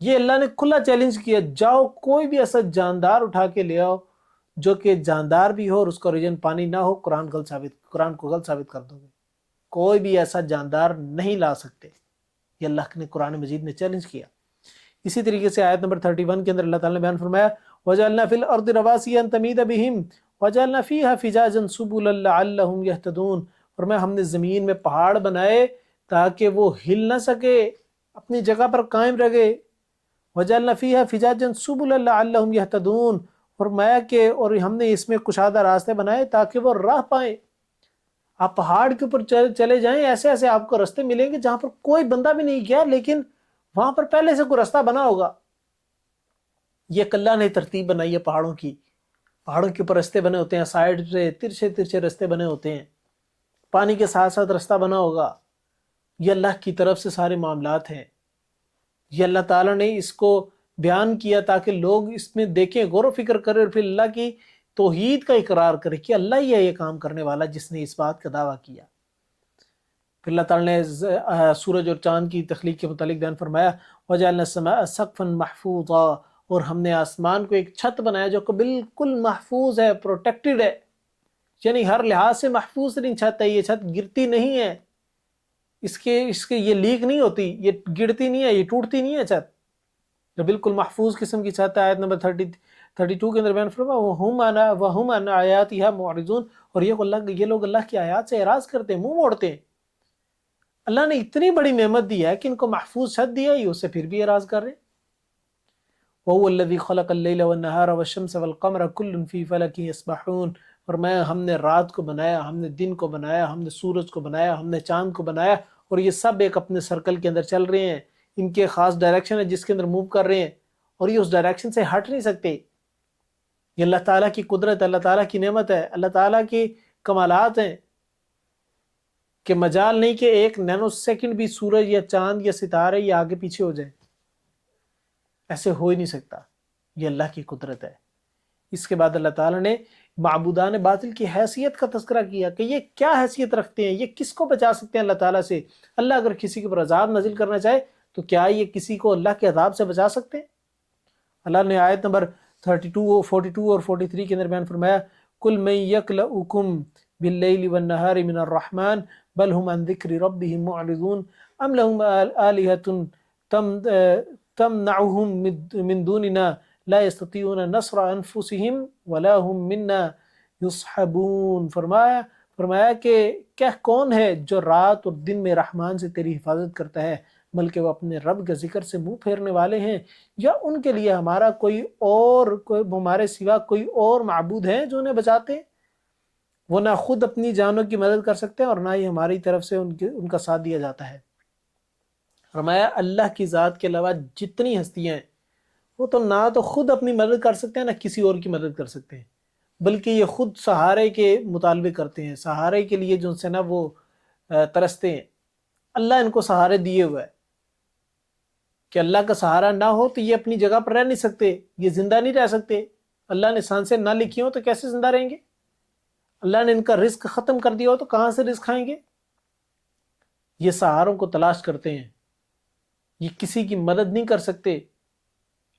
یہ اللہ نے کھلا چیلنج کیا، جاؤ کوئی بھی ایسا جاندار اٹھا کے لے آؤ جو کہ جاندار بھی ہو اور اس کا اوریجن پانی نہ ہو، قرآن کو غلط ثابت کر دو گے۔ کوئی بھی ایسا جاندار نہیں لا سکتے، یہ اللہ نے قرآن مجید میں چیلنج کیا۔ اسی طریقے سے آیت نمبر 31 کے اندر اللہ تعالیٰ نے بیان فرمایا وَجَعَلْنَا فِي الْأَرْضِ رَوَاسِيَ أَن تَمِيدَ بِهِمْ وَجَعَلْنَا فِيهَا فِجَاجًا سُبُلًا لَعَلَّهُمْ يَهْتَدُونَ، اور ہم نے زمین میں پہاڑ بنائے تاکہ وہ ہل نہ سکے، اپنی جگہ پر قائم رہے۔ وَجَعَلْنَا فِيهَا فِجَاجًا سُبُلًا لَعَلَّهُمْ يَهْتَدُونَ، فرمایا کہ اور ہم نے اس میں کشادہ راستے بنائے تاکہ وہ راہ پائیں۔ آپ پہاڑ کے اوپر چلے جائیں، ایسے ایسے آپ کو راستے ملیں گے جہاں پر کوئی بندہ بھی نہیں گیا، لیکن وہاں پر پہلے سے کوئی راستہ بنا ہوگا۔ یہ اللہ نے ترتیب بنائی ہے پہاڑوں کی، پہاڑوں کے اوپر راستے بنے ہوتے ہیں، سائڈ سے ترچھے راستے بنے ہوتے ہیں، پانی کے ساتھ ساتھ راستہ بنا ہوگا۔ یہ اللہ کی طرف سے سارے معاملات ہیں، یہ اللہ تعالیٰ نے اس کو بیان کیا تاکہ لوگ اس میں دیکھیں، غور و فکر کریں، اور پھر اللہ کی توحید کا اقرار کرے کہ اللہ ہی ہے یہ کام کرنے والا جس نے اس بات کا دعویٰ کیا۔ پھر اللہ تعالیٰ نے سورج اور چاند کی تخلیق کے متعلق بیان فرمایا وَجَعَلْنَا السَّمَاءَ سَقْفًا مَحْفُوظًا، اور ہم نے آسمان کو ایک چھت بنایا جو کہ بالکل محفوظ ہے، پروٹیکٹڈ ہے، یعنی ہر لحاظ سے محفوظ ترین چھت ہے۔ یہ چھت گرتی نہیں ہے، اس کے یہ لیک نہیں ہوتی، یہ گرتی نہیں ہے، یہ ٹوٹتی نہیں ہے چھت، جو بالکل محفوظ قسم کی چھت ہے۔ آیت نمبر 32 کے اندر بیان فرمایا وَهُمْ عَنْ آيَاتِهَا مُعْرِضُونَ، اور یہ لوگ اللہ کی آیات سے اعراض کرتے ہیں، منہ موڑتے ہیں۔ اللہ نے اتنی بڑی نعمت دی ہے کہ ان کو محفوظ چھت دیا ہی، اس سے پھر بھی اعراض کر رہے ہیں۔ وَهُوَ الَّذِي خَلَقَ اللَّيْلَ وَالنَّهَارَ وَالشَّمْسَ وَالْقَمَرَ كُلٌّ فِي فَلَكٍ يَسْبَحُونَ، اور ہم نے رات کو بنایا، ہم نے دن کو بنایا، ہم نے سورج کو بنایا، ہم نے چاند کو بنایا، اور یہ سب ایک اپنے سرکل کے اندر چل رہے ہیں، ان کے خاص ڈائریکشن ہے جس کے اندر موو کر رہے ہیں، اور یہ اس ڈائریکشن سے ہٹ نہیں سکتے۔ یہ اللہ تعالیٰ کی قدرت، اللہ تعالیٰ کی نعمت ہے، اللہ تعالیٰ کی کمالات ہیں کہ مجال نہیں کہ ایک نینو سیکنڈ بھی سورج یا چاند یا ستارے یا آگے پیچھے ہو جائیں، ایسے ہو ہی نہیں سکتا۔ یہ اللہ کی قدرت ہے۔ اس کے بعد اللہ تعالیٰ نے معبودان باطل کی حیثیت کا تذکرہ کیا کہ یہ کیا حیثیت رکھتے ہیں، یہ کس کو بچا سکتے ہیں اللہ تعالیٰ سے۔ اللہ اگر کسی کے اوپر عذاب نازل کرنا چاہے تو کیا یہ کسی کو اللہ کے عذاب سے بچا سکتے ہیں؟ اللہ نے آیت نمبر 42 اور 43 کے اندر بیان فرمایا قُلْ مَن يَكْلَؤُكُمْ بِاللَّيْلِ وَالنَّهَارِ مِنَ الرَّحْمَنِ بَلْ هُمْ عَنْ ذِكْرِ رَبِّهِمْ مُعْرِضُونَ أَمْ لَهُمْ آلِهَةٌ تَمْنَعُهُم مِّن دُونِنَا لَا يَسْتَطِيعُونَ نَصْرَ أَنفُسِهِمْ وَلَا هُم مِّنَّا يُصْحَبُونَ، فرمایا کہ کیا کون ہے جو رات اور دن میں رحمان سے تیری حفاظت کرتا ہے، بلکہ وہ اپنے رب کے ذکر سے منہ پھیرنے والے ہیں، یا ان کے لیے ہمارے سوا کوئی اور معبود ہیں جو انہیں بچاتے ہیں؟ وہ نہ خود اپنی جانوں کی مدد کر سکتے ہیں اور نہ ہی ہماری طرف سے ان کا ساتھ دیا جاتا ہے۔ فرمایا اللہ کی ذات کے علاوہ جتنی ہستیاں ہیں وہ تو نہ تو خود اپنی مدد کر سکتے ہیں نہ کسی اور کی مدد کر سکتے ہیں، بلکہ یہ خود سہارے کے مطالبے کرتے ہیں، سہارے کے لیے جو ان سے نا وہ ترستے ہیں۔ اللہ ان کو سہارے دیے ہوا ہے کہ اللہ کا سہارا نہ ہو تو یہ اپنی جگہ پر رہ نہیں سکتے، یہ زندہ نہیں رہ سکتے۔ اللہ نے سانسیں نہ لکھی ہوں تو کیسے زندہ رہیں گے؟ اللہ نے ان کا رزق ختم کر دیا ہو تو کہاں سے رزق کھائیں گے؟ یہ سہاروں کو تلاش کرتے ہیں، یہ کسی کی مدد نہیں کر سکتے۔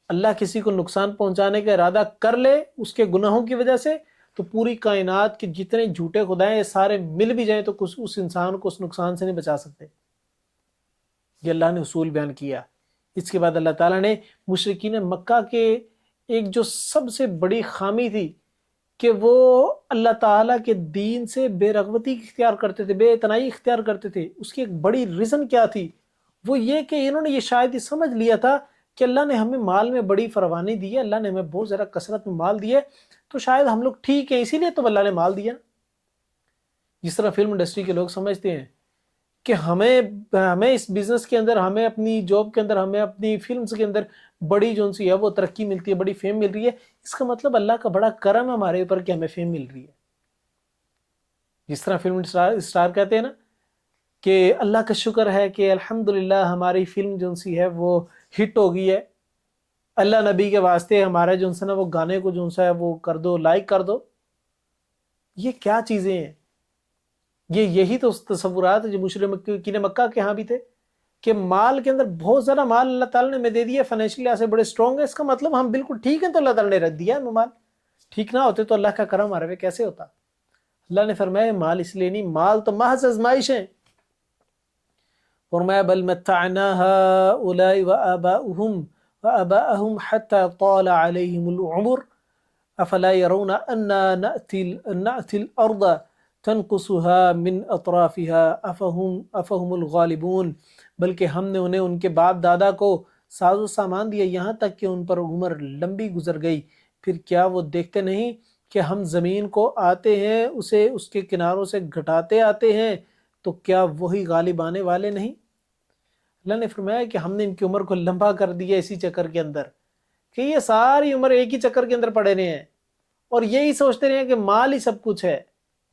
اللہ کسی کو نقصان پہنچانے کا ارادہ کر لے اس کے گناہوں کی وجہ سے تو پوری کائنات کے جتنے جھوٹے خدا ہیں یہ سارے مل بھی جائیں تو اس انسان کو اس نقصان سے نہیں بچا سکتے۔ یہ اللہ نے اصول بیان کیا۔ اس کے بعد اللہ تعالیٰ نے مشرکین مکہ کے ایک جو سب سے بڑی خامی تھی کہ وہ اللہ تعالیٰ کے دین سے بے رغبتی اختیار کرتے تھے، بے اعتنائی اختیار کرتے تھے، اس کی ایک بڑی ریزن کیا تھی؟ وہ یہ کہ انہوں نے یہ شاید ہی سمجھ لیا تھا کہ اللہ نے ہمیں مال میں بڑی فراوانی دی ہے، اللہ نے ہمیں بہت زیادہ کثرت میں مال دی ہے، تو شاید ہم لوگ ٹھیک ہیں، اسی لیے تو اللہ نے مال دیا۔ جس طرح فلم انڈسٹری کے لوگ سمجھتے ہیں کہ ہمیں اس بزنس کے اندر، ہمیں اپنی جاب کے اندر، ہمیں اپنی فلمز کے اندر بڑی جو سی ہے وہ ترقی ملتی ہے، بڑی فیم مل رہی ہے، اس کا مطلب اللہ کا بڑا کرم ہے ہمارے اوپر کہ ہمیں فیم مل رہی ہے۔ جس طرح فلم اسٹار کہتے ہیں نا کہ اللہ کا شکر ہے کہ الحمدللہ ہماری فلم جو سی ہے وہ ہٹ ہو گئی ہے، اللہ نبی کے واسطے ہمارا جو نا وہ گانے کو جو سا ہے وہ کر دو، لائک کر دو۔ یہ کیا چیزیں ہیں؟ یہی تو تصورات جو مشرکین مکہ کے ہاں بھی تھے کہ مال کے اندر بہت زیادہ مال اللہ تعالیٰ نے ہمیں دے دیا، فائنینشلی ایسے بڑے اسٹرانگ ہیں، اس کا مطلب ہم بالکل ٹھیک ہیں تو اللہ تعالیٰ نے رکھ دیا ہے مال۔ ٹھیک نہ ہوتے تو اللہ کا کرم ہمارے پہ کیسے ہوتا؟ اللہ نے فرمایا مال اس لیے نہیں، مال تو محض آزمائش ہے۔ فرمایا بل متعنا هؤلاء وآباءهم حتى طال عليهم العمر افلا يرون انا نأتي الارض تنقصها من اطرافها افهم الغالبون، بلکہ ہم نے انہیں ان کے باپ دادا کو ساز و سامان دیا یہاں تک کہ ان پر عمر لمبی گزر گئی، پھر کیا وہ دیکھتے نہیں کہ ہم زمین کو آتے ہیں اسے اس کے کناروں سے گھٹاتے آتے ہیں، تو کیا وہی غالب آنے والے نہیں؟ اللہ نے فرمایا کہ ہم نے ان کی عمر کو لمبا کر دیا اسی چکر کے اندر کہ یہ ساری عمر ایک ہی چکر کے اندر پڑے رہے ہیں اور یہی سوچتے رہے ہیں کہ مال ہی سب کچھ ہے،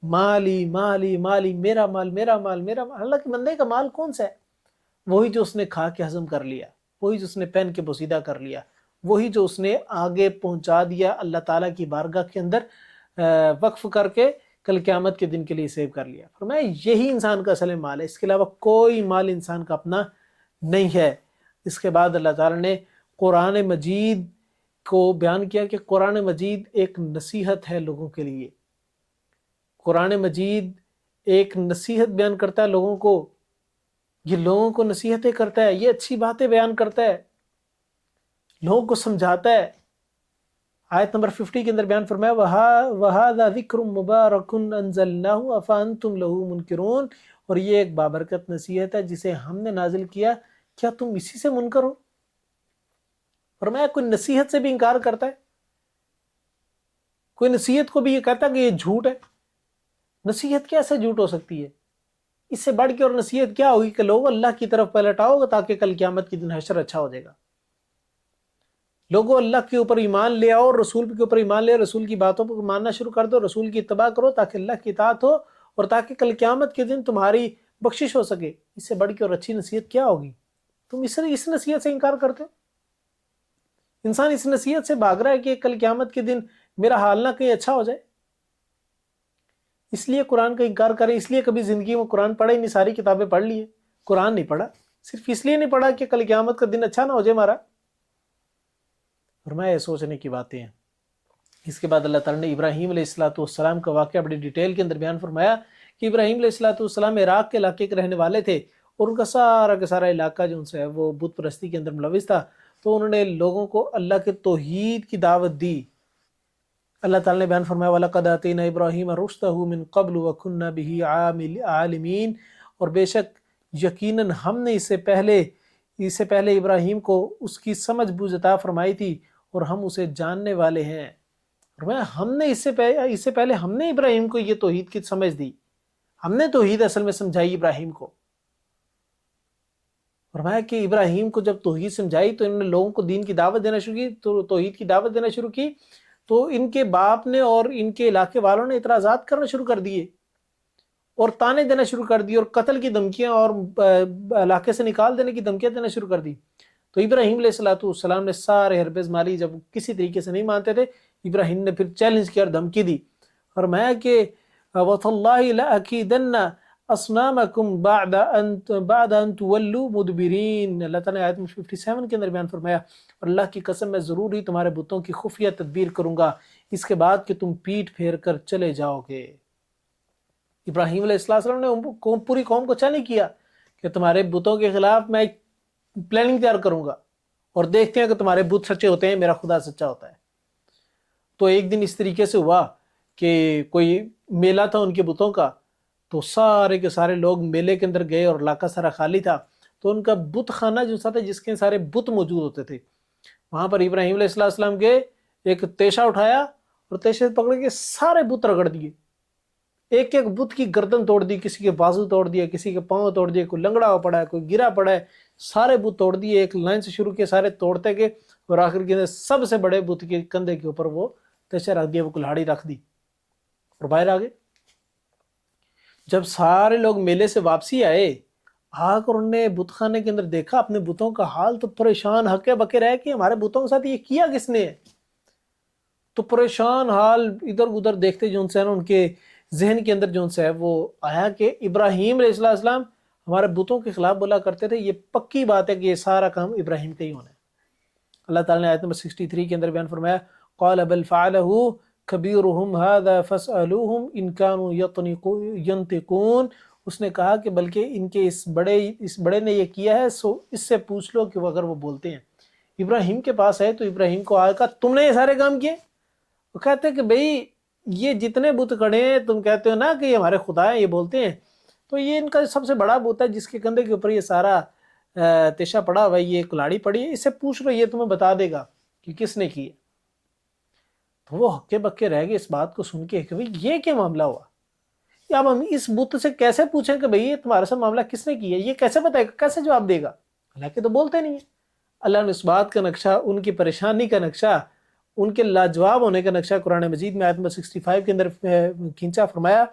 مالی مالی مالی، میرا مال میرا مال میرا مال۔ اللہ کے بندے کا مال کون سا ہے؟ وہی جو اس نے کھا کے ہضم کر لیا، وہی جو اس نے پہن کے بوسیدہ کر لیا، وہی جو اس نے آگے پہنچا دیا اللہ تعالیٰ کی بارگاہ کے اندر وقف کر کے کل قیامت کے دن کے لیے سیو کر لیا۔ فرمایا یہی انسان کا اصل مال ہے، اس کے علاوہ کوئی مال انسان کا اپنا نہیں ہے۔ اس کے بعد اللہ تعالیٰ نے قرآن مجید کو بیان کیا کہ قرآن مجید ایک نصیحت ہے لوگوں کے لیے۔ قرآن مجید ایک نصیحت بیان کرتا ہے لوگوں کو، یہ لوگوں کو نصیحتیں کرتا ہے، یہ اچھی باتیں بیان کرتا ہے، لوگوں کو سمجھاتا ہے۔ آیت نمبر 50 کے اندر بیان فرمایا وَهَذَا ذِكْرٌ مُبَارَكٌ أَنزَلْنَاهُ أَفَأَنْتُمْ لَهُ مُنْكِرُونَ، اور یہ ایک بابرکت نصیحت ہے جسے ہم نے نازل کیا، کیا تم اسی سے منکر ہو؟ فرمایا کوئی نصیحت سے بھی انکار کرتا ہے، کوئی نصیحت کو بھی یہ کہتا ہے کہ یہ جھوٹ ہے، نصیحت کیسے جھوٹ ہو سکتی ہے؟ اس سے بڑھ کے اور نصیحت کیا ہوگی کہ لوگوں اللہ کی طرف پلٹاؤ گے تاکہ کل قیامت کی دن حشر اچھا ہو جائے گا۔ لوگوں اللہ کے اوپر ایمان لے آؤ، رسول کے اوپر ایمان لے، رسول کی باتوں پر ماننا شروع کر دو، رسول کی اتباع کرو تاکہ اللہ کی اطاعت ہو اور تاکہ کل قیامت کے دن تمہاری بخشش ہو سکے۔ اس سے بڑھ کے اور اچھی نصیحت کیا ہوگی؟ تم اس نصیحت سے انکار کرتے ہو۔ انسان اس نصیحت سے بھاگ رہا ہے کہ کل قیامت کے دن میرا حال نہ کہیں اچھا ہو جائے، اس لیے قرآن کا انکار کرے، اس لیے کبھی زندگی میں قرآن پڑھے نہیں، ساری کتابیں پڑھ لی ہیں، قرآن نہیں پڑھا، صرف اس لیے نہیں پڑھا کہ کل قیامت کا دن اچھا نہ ہو جائے ہمارا۔ فرمایا یہ سوچنے کی باتیں ہیں۔ اس کے بعد اللہ تعالیٰ نے ابراہیم علیہ السلام کا واقعہ بڑی ڈیٹیل کے اندر بیان فرمایا کہ ابراہیم علیہ السلام عراق کے علاقے کے رہنے والے تھے اور ان کا سارا کا سارا علاقہ جو ان سے ہے وہ بت پرستی کے اندر ملوث تھا، تو انہوں نے لوگوں کو اللہ کے توحید کی دعوت دی۔ اللہ تعالیٰ نے بیان فرمایا وَلَقَدْ آتَيْنَا إِبْرَاهِيمَ رُشْدَهُ مِن قَبْلُ وَكُنَّا بِهِ عَالِمِينَ، اور بے شک یقیناً ہم نے اس سے پہلے ابراہیم کو اس کی سمجھ بوجھ عطا فرمائی تھی اور ہم اسے جاننے والے ہیں۔ ہم نے اس سے پہلے ہم نے ابراہیم کو یہ توحید کی سمجھ دی، ہم نے توحید اصل میں سمجھائی ابراہیم کو۔ فرمایا کہ ابراہیم کو جب توحید سمجھائی تو انہوں نے لوگوں کو دین کی دعوت دینا شروع کی، تو توحید کی دعوت دینا شروع کی، تو ان کے باپ نے اور ان کے علاقے والوں نے اعتراضات کرنا شروع کر دیے اور تانے دینا شروع کر دی اور قتل کی دھمکیاں اور علاقے سے نکال دینے کی دھمکیاں دینا شروع کر دی۔ تو ابراہیم علیہ السلام نے سارے حربے مالی، جب کسی طریقے سے نہیں مانتے تھے، ابراہیم نے پھر چیلنج کیا اور دھمکی دی، فرمایا کہ وَتَاللَّهِ لَأَكِيدَنَّ أَصْنَامَكُمْ بعد ان تولوا مدبرین۔ اللہ تعالیٰ نے آیت 57 کے اندر بیان فرمایا، اور اللہ کی قسم میں ضرور ہی تمہارے بتوں کی خفیہ تدبیر کروں گا اس کے بعد کہ تم پیٹ پھیر کر چلے جاؤ گے۔ ابراہیم علیہ السلام نے پوری قوم کو چیلنج کیا کہ تمہارے بتوں کے خلاف میں ایک پلاننگ تیار کروں گا اور دیکھتے ہیں کہ تمہارے بت سچے ہوتے ہیں میرا خدا سچا ہوتا ہے۔ تو ایک دن اس طریقے سے ہوا کہ کوئی میلہ تھا ان کے بتوں کا، تو سارے کے سارے لوگ میلے کے اندر گئے اور علاقہ سارا خالی تھا، تو ان کا بت خانہ جو تھا جس کے سارے بت موجود ہوتے تھے، وہاں پر ابراہیم علیہ السلام گئے، ایک تیشہ اٹھایا اور تیشے سے پکڑ کے سارے بت رگڑ دیے، ایک ایک بت کی گردن توڑ دی، کسی کے بازو توڑ دیا، کسی کے پاؤں توڑ دیے، کوئی لنگڑا ہو پڑا ہے، کوئی گرا پڑا ہے، سارے بت توڑ دیے، ایک لائن سے شروع کیے، سارے توڑتے گئے اور آخر کے اندر سب سے بڑے بت کے کندھے کے اوپر وہ تیشہ رکھ دیا، وہ کلہاڑی رکھ دی اور باہر آ گئے۔ جب سارے لوگ میلے سے واپسی آئے، آ کر انہوں نے بت خانے کے اندر دیکھا اپنے بتوں کا حال، تو پریشان ہکے بکے رہے کہ ہمارے بتوں کے ساتھ یہ کیا کس نے ہے؟ تو پریشان حال ادھر ادھر دیکھتے جو ان سے ان کے ذہن کے اندر جو ان سے ہے وہ آیا کہ ابراہیم علیہ السلام ہمارے بتوں کے خلاف بولا کرتے تھے، یہ پکی بات ہے کہ یہ سارا کام ابراہیم کا ہی ہونا ہے۔ اللہ تعالیٰ نے آیت نمبر 63 کے اندر بیان فرمایا، قال بل فعلہ کبیرہم ھذا فاسألوہم ان کانوا ینطقون، اس نے کہا کہ بلکہ ان کے اس بڑے نے یہ کیا ہے، سو اس سے پوچھ لو کہ وہ اگر وہ بولتے ہیں۔ ابراہیم کے پاس ہے تو ابراہیم کو آیا، کہا تم نے یہ سارے کام کیے؟ وہ کہتے ہیں کہ بھئی یہ جتنے بت کھڑے ہیں تم کہتے ہو نا کہ یہ ہمارے خدا ہیں، یہ بولتے ہیں، تو یہ ان کا سب سے بڑا بت ہے جس کے کندھے کے اوپر یہ سارا تیشہ پڑا ہوا ہے، یہ کلاڑی پڑی ہے، اس سے پوچھ لو، یہ تمہیں بتا دے گا کہ کس نے کی ہے۔ تو وہ ہکے بکے رہ گئے اس بات کو سن کے کہ بھئی یہ کیا معاملہ ہوا، یا اب ہم اس بت سے کیسے پوچھیں کہ بھئی یہ تمہارے ساتھ معاملہ کس نے کیا ہے، یہ کیسے بتائے گا، کیسے جواب دے گا، حالانکہ تو بولتے نہیں ہیں۔ اللہ نے اس بات کا نقشہ، ان کی پریشانی کا نقشہ، ان کے لاجواب ہونے کا نقشہ قرآن مجید میں آیت نمبر 65 کے اندر کھینچا، فرمایا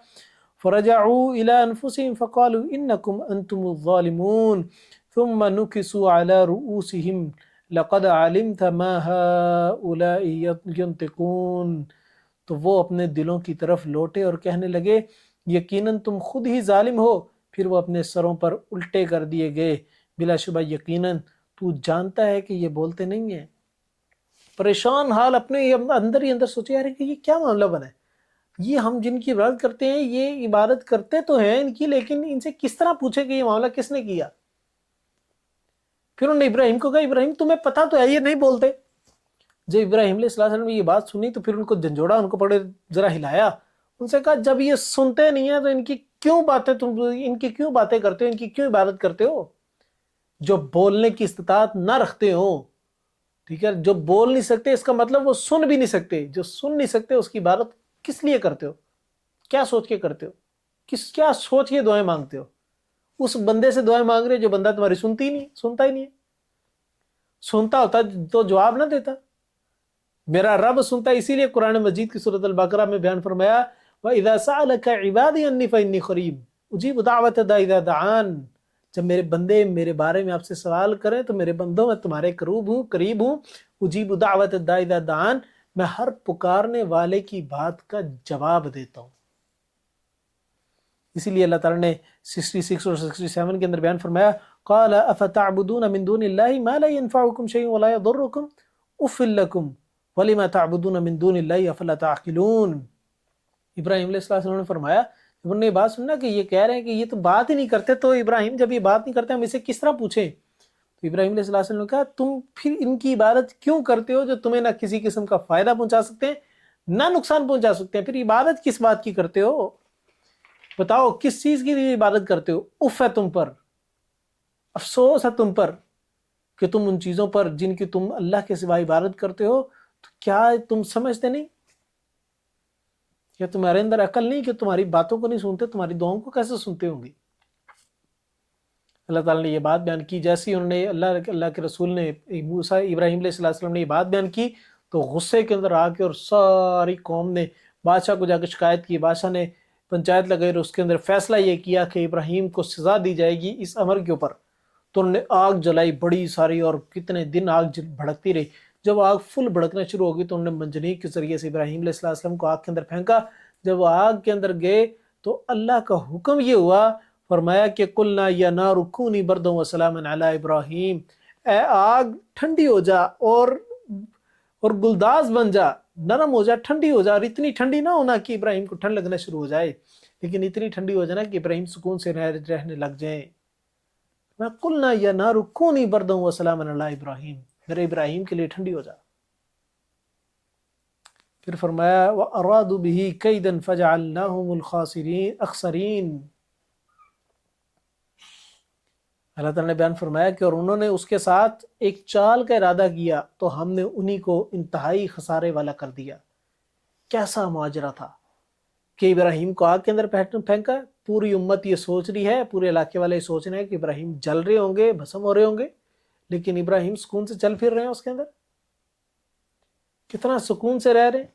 فرجعوا الى انفسهم فقالوا انکم انتم الظالمون ثم نکسوا على رؤوسهم لقد علمت ما هؤلاء ينطقون، تو وہ اپنے دلوں کی طرف لوٹے اور کہنے لگے یقیناً تم خود ہی ظالم ہو، پھر وہ اپنے سروں پر الٹے کر دیے گئے، بلا شبہ یقیناً تو جانتا ہے کہ یہ بولتے نہیں ہیں۔ پریشان حال اپنے اندر ہی اندر سوچے یار کہ یہ کیا معاملہ بنا ہے، یہ ہم جن کی عبادت کرتے ہیں یہ عبادت کرتے تو ہیں ان کی، لیکن ان سے کس طرح پوچھے کہ یہ معاملہ کس نے کیا۔ پھر انہوں نے ابراہیم کو کہا ابراہیم تمہیں پتہ تو ہے یہ نہیں بولتے۔ جب ابراہیم علیہ السلام نے یہ بات سنی تو پھر ان کو جھنجھوڑا، ان کو پڑے ذرا ہلایا، ان سے کہا جب یہ سنتے نہیں ہیں تو ان کی کیوں باتیں کرتے ہو، ان کی کیوں عبادت کرتے ہو؟ جو بولنے کی استطاعت نہ رکھتے ہو، ٹھیک ہے، جو بول نہیں سکتے اس کا مطلب وہ سن بھی نہیں سکتے، جو سن نہیں سکتے اس کی عبادت کس لیے کرتے ہو، کیا سوچ کے کرتے ہو، کیا سوچ کے دعائیں مانگتے ہو؟ اس بندے سے دعائیں مانگ رہے جو بندہ تمہاری سنتا ہی نہیں ہے، سنتا ہوتا تو جواب نہ دیتا۔ میرا رب سنتا ہے، اسی لیے قرآن مجید کی سورۃ البقرہ میں بیان فرمایا وَإِذَا سَأَلَكَ عِبَادِي أَنِّي فَإِنِّي قَرِيبٌ أُجِيبُ دَعْوَةَ الدَّاعِ إِذَا دَعَانِ، جب میرے بندے میرے بارے میں آپ سے سوال کریں تو میرے بندوں میں تمہارے قریب ہوں، اجیب دعوت الداع اذا دعان، میں ہر پکارنے والے کی بات کا جواب دیتا ہوں۔ اسی لیے اللہ تعالیٰ نے 66 اور 67 کے اندر بیان فرمایا قال افتعبدون من دون اللہ ما لا ينفعكم شيء ولا يضركم اف لكم ولما تعبدون من دون اللہ افلا تعقلون۔ ابراہیم علیہ السلام نے فرمایا، انہوں نے یہ بات سننا کہ یہ کہہ رہے ہیں کہ یہ تو بات ہی نہیں کرتے، تو ابراہیم جب یہ بات نہیں کرتے ہم اسے کس طرح پوچھیں؟ تو ابراہیم علیہ السلام نے کہا تم پھر ان کی عبادت کیوں کرتے ہو جو تمہیں نہ کسی قسم کا فائدہ پہنچا سکتے ہیں نہ نقصان پہنچا سکتے ہیں، پھر عبادت کس بات کی کرتے ہو؟ بتاؤ کس چیز کی لیے عبادت کرتے ہو؟ اف ہے تم پر، افسوس ہے تم پر کہ تم ان چیزوں پر جن کی تم اللہ کے سوا عبادت کرتے ہو، تو کیا تم سمجھتے نہیں؟ کیا تمہارے اندر عقل نہیں کہ تمہاری باتوں کو نہیں سنتے، تمہاری دعاؤں کو کیسے سنتے ہوں گے؟ اللہ تعالیٰ نے یہ بات بیان کی، جیسے انہوں نے اللہ کے رسول نے ابراہیم علیہ السلام نے یہ بات بیان کی تو غصے کے اندر آ کے اور ساری قوم نے بادشاہ کو جا کے شکایت کی، بادشاہ نے پنچایت لگائی اور اس کے اندر فیصلہ یہ کیا کہ ابراہیم کو سزا دی جائے گی اس امر کے اوپر۔ تو انہوں نے آگ جلائی بڑی ساری اور کتنے دن آگ بھڑکتی رہی، جب آگ فل بھڑکنا شروع ہوگی تو انہوں نے منجنیق کے ذریعے سے ابراہیم علیہ السلام کو آگ کے اندر پھینکا. جب وہ آگ کے اندر گئے تو اللہ کا حکم یہ ہوا، فرمایا کہ قلنا یا نار کونی بردا وسلاما علی ابراہیم، اے آگ ٹھنڈی ہو جا اور گلداز بن جا، نرم ہو جا، ٹھنڈی ہو جا. اور اتنی ٹھنڈی نہ ہونا کہ ابراہیم کو ٹھنڈ لگنا شروع ہو جائے، لیکن اتنی ٹھنڈی ہو جانا کہ ابراہیم سکون سے رہنے لگ جائیں. میں قلنا یا نار کونی بردا وسلاما علی ابراہیم، میرے ابراہیم کے لیے ٹھنڈی ہو جا. پھر فرمایا وَأَرَادُوا بِهِ كَيْدًا فَجَعَلْنَاهُمُ الْأَخْسَرِينَ. اللہ تعالیٰ نے بیان فرمایا کہ اور انہوں نے اس کے ساتھ ایک چال کا ارادہ کیا تو ہم نے انہی کو انتہائی خسارے والا کر دیا. کیسا معاجرہ تھا کہ ابراہیم کو آگ کے اندر پھینکا. پوری امت یہ سوچ رہی ہے، پورے علاقے والے یہ سوچ رہے ہیں کہ ابراہیم جل رہے ہوں گے، بھسم ہو رہے ہوں گے، لیکن ابراہیم سکون سے چل پھر رہے ہیں اس کے اندر، کتنا سکون سے رہ رہے ہیں.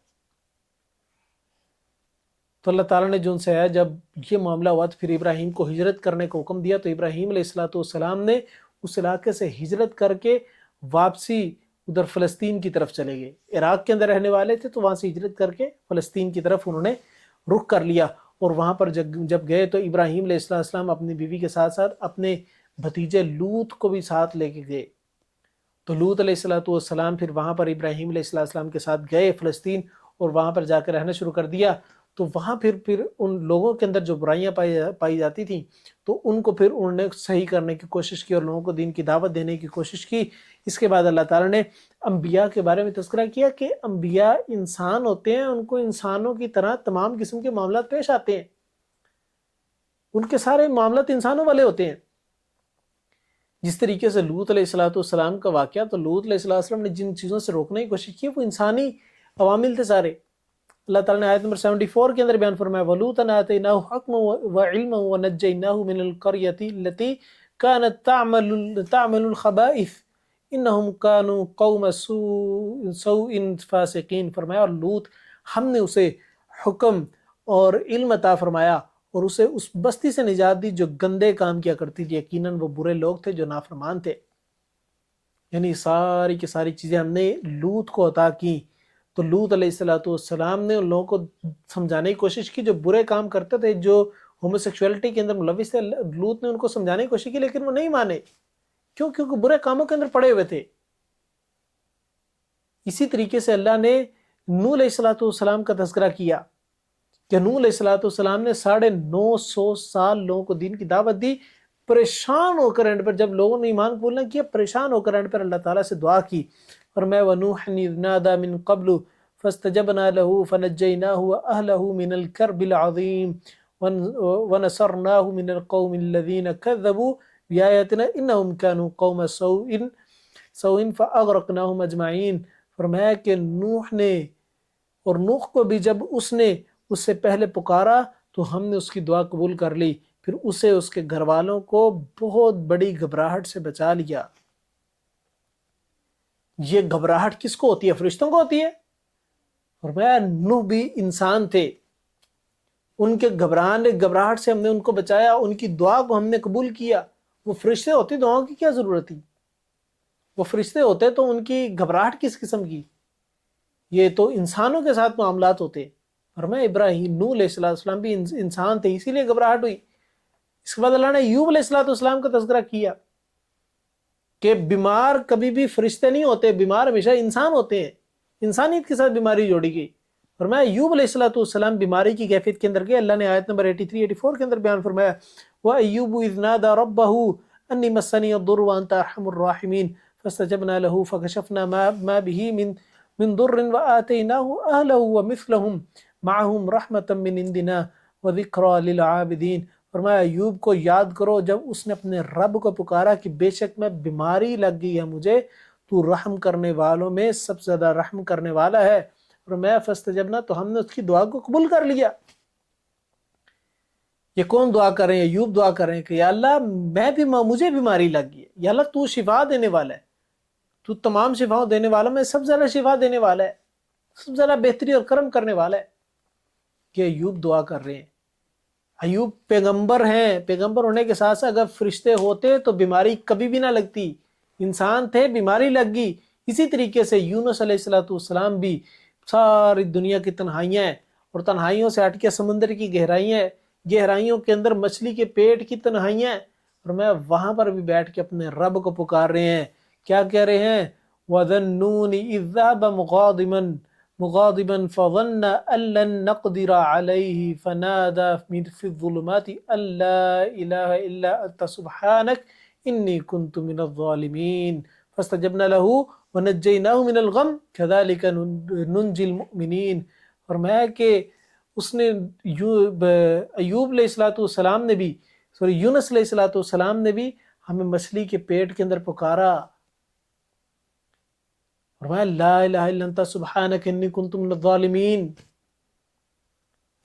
تو اللہ تعالیٰ نے جو ان سے ہے، جب یہ معاملہ ہوا تو پھر ابراہیم کو ہجرت کرنے کا حکم دیا. تو ابراہیم علیہ السلام نے اس علاقے سے ہجرت کر کے واپسی ادھر فلسطین کی طرف چلے گئے. عراق کے اندر رہنے والے تھے تو وہاں سے ہجرت کر کے فلسطین کی طرف انہوں نے رخ کر لیا. اور وہاں پر جب گئے تو ابراہیم علیہ السلام اپنی بیوی کے ساتھ ساتھ اپنے بھتیجے لوط کو بھی ساتھ لے کے گئے. تو لوط علیہ السلام پھر وہاں پر ابراہیم علیہ السلام کے ساتھ گئے فلسطین، اور وہاں پر جا کے رہنا شروع کر دیا. تو وہاں پھر ان لوگوں کے اندر جو برائیاں پائی جاتی تھیں تو ان کو پھر انہوں نے صحیح کرنے کی کوشش کی اور لوگوں کو دین کی دعوت دینے کی کوشش کی. اس کے بعد اللہ تعالیٰ نے انبیاء کے بارے میں تذکرہ کیا کہ انبیاء انسان ہوتے ہیں، ان کو انسانوں کی طرح تمام قسم کے معاملات پیش آتے ہیں، ان کے سارے معاملات انسانوں والے ہوتے ہیں. جس طریقے سے لوط علیہ السلام کا واقعہ، تو لوط علیہ السلام نے جن چیزوں سے روکنے کی کوشش کی وہ انسانی عوامل تھے سارے. اللہ تعالیٰ نے آیت نمبر 74 کے اندر بیان فرمایا وَلُوطًا آتَيْنَاهُ حَكْمًا وَعِلْمًا وَنَجَّيْنَاهُ مِنَ الْقَرْيَةِ الَّتِي كَانَتْ تَعْمَلُ الْخَبَائِثَ إِنَّهُمْ كَانُوا قَوْمَ سَوْءٍ فَاسِقِينَ. فرمایا اور لوط ہم نے اسے حکم اور علم عطا فرمایا اور اسے اس بستی سے نجات دی جو گندے کام کیا کرتی تھی، یقیناً وہ برے لوگ تھے جو نافرمان تھے. یعنی ساری کی ساری چیزیں ہم نے لوط کو عطا کی. تو لوط علیہ السلام نے ان لوگوں کو سمجھانے کی کوشش کی جو برے کام کرتے تھے، جو ہوموسیکشولیٹی کے اندر ملوث تھے. لوط نے ان کو سمجھانے کی کوشش کی لیکن وہ نہیں مانے. کیوں؟ کیونکہ برے کاموں کے اندر پڑے ہوئے تھے. اسی طریقے سے اللہ نے نوح علیہ السلام کا تذکرہ کیا کہ نوح علیہ السلام نے 950 سال لوگوں کو دین کی دعوت دی. پریشان ہو کر اینڈ پر جب لوگوں نے ایمان قبول نہ کیا، پریشان ہو کر اینڈ پر اللہ تعالیٰ سے دعا کی. فرمایا وَنُوحًا إِذْ نَادَىٰ مِن قَبْلُ فَاسْتَجَبْنَا لَهُ فَنَجَّيْنَاهُ وَأَهْلَهُ مِنَ الْكَرْبِ الْعَظِيمِ وَنَصَرْنَاهُ مِنَ الْقَوْمِ الَّذِينَ كَذَّبُوا بِآيَاتِنَا إِنَّهُمْ كَانُوا قَوْمَ سَوْءٍ فَأَغْرَقْنَاهُمْ أَجْمَعِينَ. فرمایا کہ نوح نے اور نوح کو بھی جب اس نے اس سے پہلے پکارا تو ہم نے اس کی دعا قبول کر لی، پھر اسے اس کے گھر والوں کو بہت بڑی گھبراہٹ سے بچا لیا. یہ گھبراہٹ کس کو ہوتی ہے؟ فرشتوں کو ہوتی ہے. فرمایا نوح بھی انسان تھے، ان کے گھبراہٹ سے ہم نے ان کو بچایا، ان کی دعا کو ہم نے قبول کیا. وہ فرشتے ہوتے دعاؤں کی کیا ضرورت تھی؟ وہ فرشتے ہوتے تو ان کی گھبراہٹ کس قسم کی؟ یہ تو انسانوں کے ساتھ معاملات ہوتے. فرمایا ابراہیم نوح علیہ السلام بھی انسان تھے، اسی لیے گھبراہٹ ہوئی. اس کے بعد اللہ نے ایوب علیہ السلام کا تذکرہ کیا کہ بیمار کبھی بھی فرشتے نہیں ہوتے، بیمار ہمیشہ انسان ہوتے ہیں. انسانیت کے ساتھ بیماری جوڑی گئی. فرمایا ایوب علیہ السلام بیماری کی کیفیت کے اندر گئے. اللہ نے آیت نمبر 83-84 کے اندر بیان فرمایا وَأَيُّوبُ إِذْ نَادَىٰ رَبَّهُ أَنِّي مَسَّنِيَ الضُّرُّ وَأَنْتَ أَرْحَمُ الرَّاحِمِينَ فَاسْتَجَبْنَا لَهُ فَكَشَفْنَا مَا بِهِ مِنْ ضُرٍّ وَآتَيْنَاهُ أَهْلَهُ وَمِثْلَهُمْ مَعَهُمْ رَحْمَةً مِّنْ عِنْدِنَا وَذِكْرَىٰ لِلْعَابِدِينَ. فرمایا ایوب کو یاد کرو جب اس نے اپنے رب کو پکارا کہ بے شک میں بیماری لگ گئی ہے مجھے، تو رحم کرنے والوں میں سب سے زیادہ رحم کرنے والا ہے. فرمایا فاستجبنا، تو ہم نے اس کی دعا کو قبول کر لیا. یہ کون دعا کر رہے ہیں؟ ایوب دعا کر رہے ہیں کہ یا اللہ مجھے بیماری لگ گئی ہے، یا اللہ تو شفا دینے والا ہے، تو تمام شفاؤں دینے والا میں سب سے زیادہ شفا دینے والا ہے، سب سے زیادہ بہتری اور کرم کرنے والا ہے. کہ ایوب دعا کر رہے ہیں. ایوب پیغمبر ہیں، پیغمبر ہونے کے ساتھ ساتھ اگر فرشتے ہوتے تو بیماری کبھی بھی نہ لگتی. انسان تھے، بیماری لگ گئی، اسی طریقے سے یونس علیہ السلام بھی ساری دنیا کی تنہائیاں ہیں اور تنہائیوں سے ہٹ کے سمندر کی گہرائیاں ہیں، گہرائیوں کے اندر مچھلی کے پیٹ کی تنہائیاں ہیں، اور میں وہاں پر بھی بیٹھ کے اپنے رب کو پکار رہے ہیں. کیا کہہ رہے ہیں؟ وَذَنُّونِ إِذْ ذَهَبَ مُغَاضِبًا فَظَنَّ أَن لَّن نَّقْدِرَ عَلَيْهِ فَنَادَىٰ فِي الظُّلُمَاتِ أَن لَّا إِلَٰهَ إِلَّا أَنتَ سُبْحَانَكَ إِنِّي كُنتُ مِنَ الظَّالِمِينَ فَاسْتَجَبْنَا لَهُ وَنَجَّيْنَاهُ مِنَ الْغَمِّ كَذَٰلِكَ نُنجِي الْمُؤْمِنِينَ. فرمایا کہ اس نے ایوب علیہ السلام نے بھی یونس علیہ السلام نے بھی ہمیں مچھلی کے پیٹ کے اندر پکارا. فرمایا لا الہ الا انت سبحانک انی کنت من الظالمین،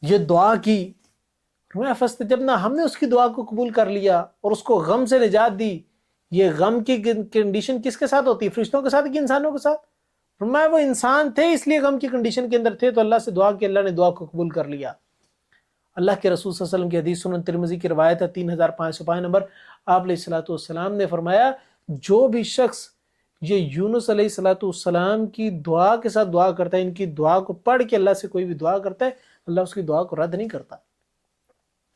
یہ دعا کی. فرمایا فاستجبنا، ہم نے اس کی دعا کو قبول کر لیا اور اس کو غم سے نجات دی. یہ غم کی کنڈیشن کس کے ساتھ ہوتی ہے؟ فرشتوں کے ساتھ کہ انسانوں کے ساتھ؟ فرمایا وہ انسان تھے اس لیے غم کی کنڈیشن کے اندر تھے، تو اللہ سے دعا کی، اللہ نے دعا کو قبول کر لیا. اللہ کے رسول صلی اللہ علیہ وسلم کی حدیث سنن ترمذی کی روایت ہے 3505 نمبر، آپ علیہ السلام نے فرمایا جو بھی شخص یہ یونس علیہ السلام کی دعا کے ساتھ دعا کرتا ہے، ان کی دعا کو پڑھ کے اللہ سے کوئی بھی دعا کرتا ہے، اللہ اس کی دعا کو رد نہیں کرتا.